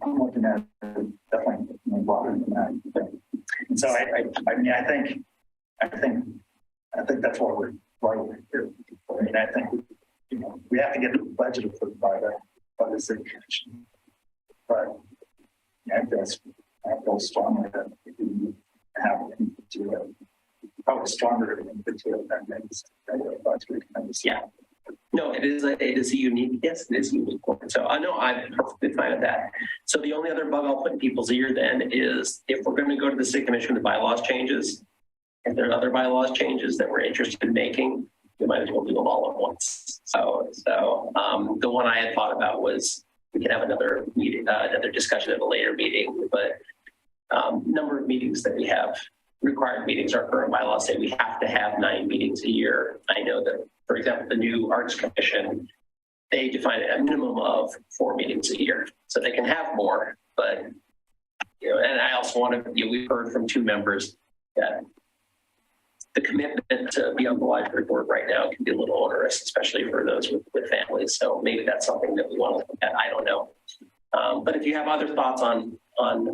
I'm looking at it definitely broader than that. And so I think that's what we're right here. I mean, I think we have to get the budget approved by the city commission. But I guess I feel strongly that we have to it. Probably stronger than that makes budget. Yeah. No, it is a unique, yes, it is unique. So I know I'm perfectly fine with that. So the only other bug I'll put in people's ear then is if we're going to go to the city commission with bylaws changes, if there are other bylaws changes that we're interested in making, we might as well do them all at once. So the one I had thought about was we can have another meeting, another discussion at a later meeting, but number of meetings that we have, required meetings, our current bylaws say we have to have 9 meetings a year. I know that, for example, the new Arts Commission, they define a minimum of 4 meetings a year. So they can have more, but, you know, and I also want to, you know, we've heard from 2 members that the commitment to be on the library board right now can be a little onerous, especially for those with families. So maybe that's something that we want to look at. I don't know. But if you have other thoughts on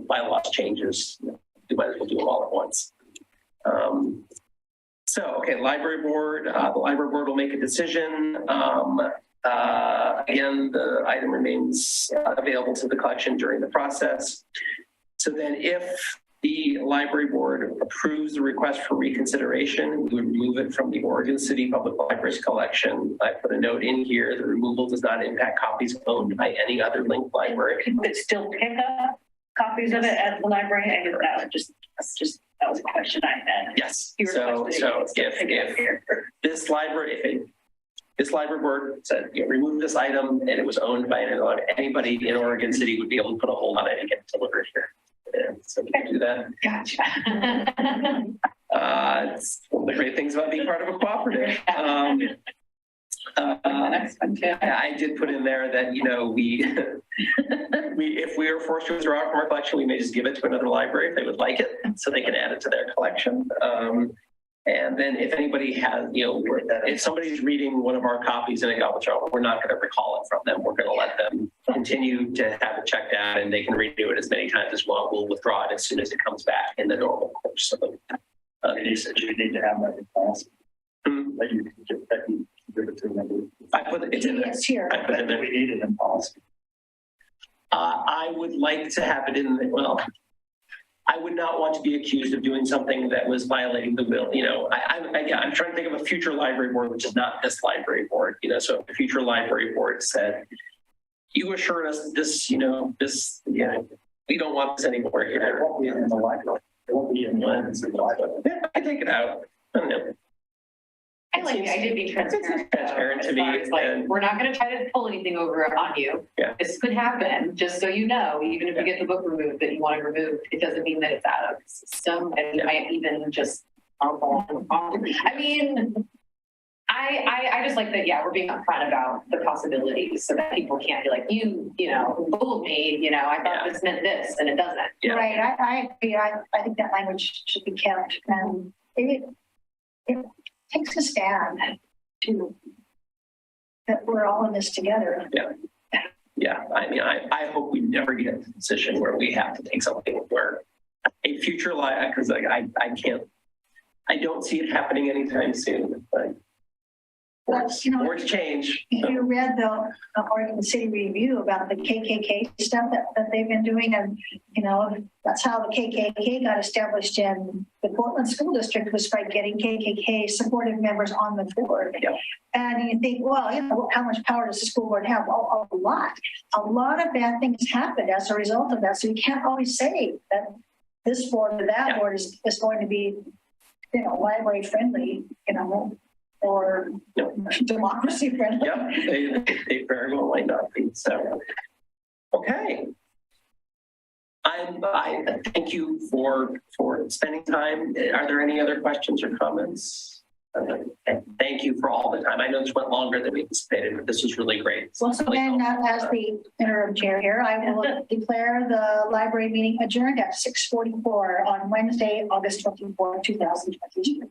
bylaws changes, you might as well do them all at once. Okay, library board, the library board will make a decision. Again, the item remains available to the collection during the process. So then if the library board approves the request for reconsideration, we would remove it from the Oregon City Public Library's collection. I put a note in here, the removal does not impact copies owned by any other linked library. People could still pick up copies of it at the library. I guess that was a question I had. Yes. So if this library, this library board said, you know, remove this item and it was owned by anybody in Oregon City would be able to put a hold on it and get it delivered here. Yeah, so we can do that. Gotcha. It's one of the great things about being part of a cooperative. I did put in there that, you know, if we are forced to withdraw from our collection, we may just give it to another library if they would like it, so they can add it to their collection. And then if anybody has, you know, if somebody's reading one of our copies in a goblet jar, we're not going to recall it from them. We're going to let them continue to have it checked out, and they can renew it as many times as well. We'll withdraw it as soon as it comes back in the normal course of the usage. You need to have that in policy. That you can give it to them. I put it in there. It's here. I put it in there. We need it in policy. I would like to have it in the, well, I would not want to be accused of doing something that was violating the will. You know, I'm trying to think of a future library board, which is not this library board. You know, so if a future library board said, you assured us this, you know, this, yeah, we don't want this anymore here. It won't be in the library. It won't be in the library. Yeah, I take it out. I don't know. I like the idea of being transparent. Transparent to me. Like, we're not going to try to pull anything over on you. Yeah. This could happen, just so you know, even if you get the book removed that you want to remove, it doesn't mean that it's out of the system. And you might even just, I mean, I just like that, yeah, we're being upfront about the possibilities so that people can't be like, you know, fooled me, you know, I thought this meant this and it doesn't. Yeah. Right, I agree. I think that language should be kept, and it takes a stand to that we're all in this together. Yeah. I mean, I hope we never get to the position where we have to take something where a future life, because like I don't see it happening anytime soon. But But, you know, words change. If you read the Oregon City Review about the KKK stuff that they've been doing, and, you know, that's how the KKK got established in the Portland School District, was by getting KKK supportive members on the board. Yeah. And you think, well, you know, how much power does the school board have? Well, a lot. A lot of bad things happened as a result of that. So you can't always say that this board or that board is going to be, you know, library friendly, you know, or democracy friendly. Yeah, they very well might not be. So, okay. I thank you for spending time. Are there any other questions or comments? Thank you for all the time. I know this went longer than we anticipated, but this was really great. Well, so then as the interim chair here, I will declare the library meeting adjourned at 6:44 on Wednesday, August 24, 2022.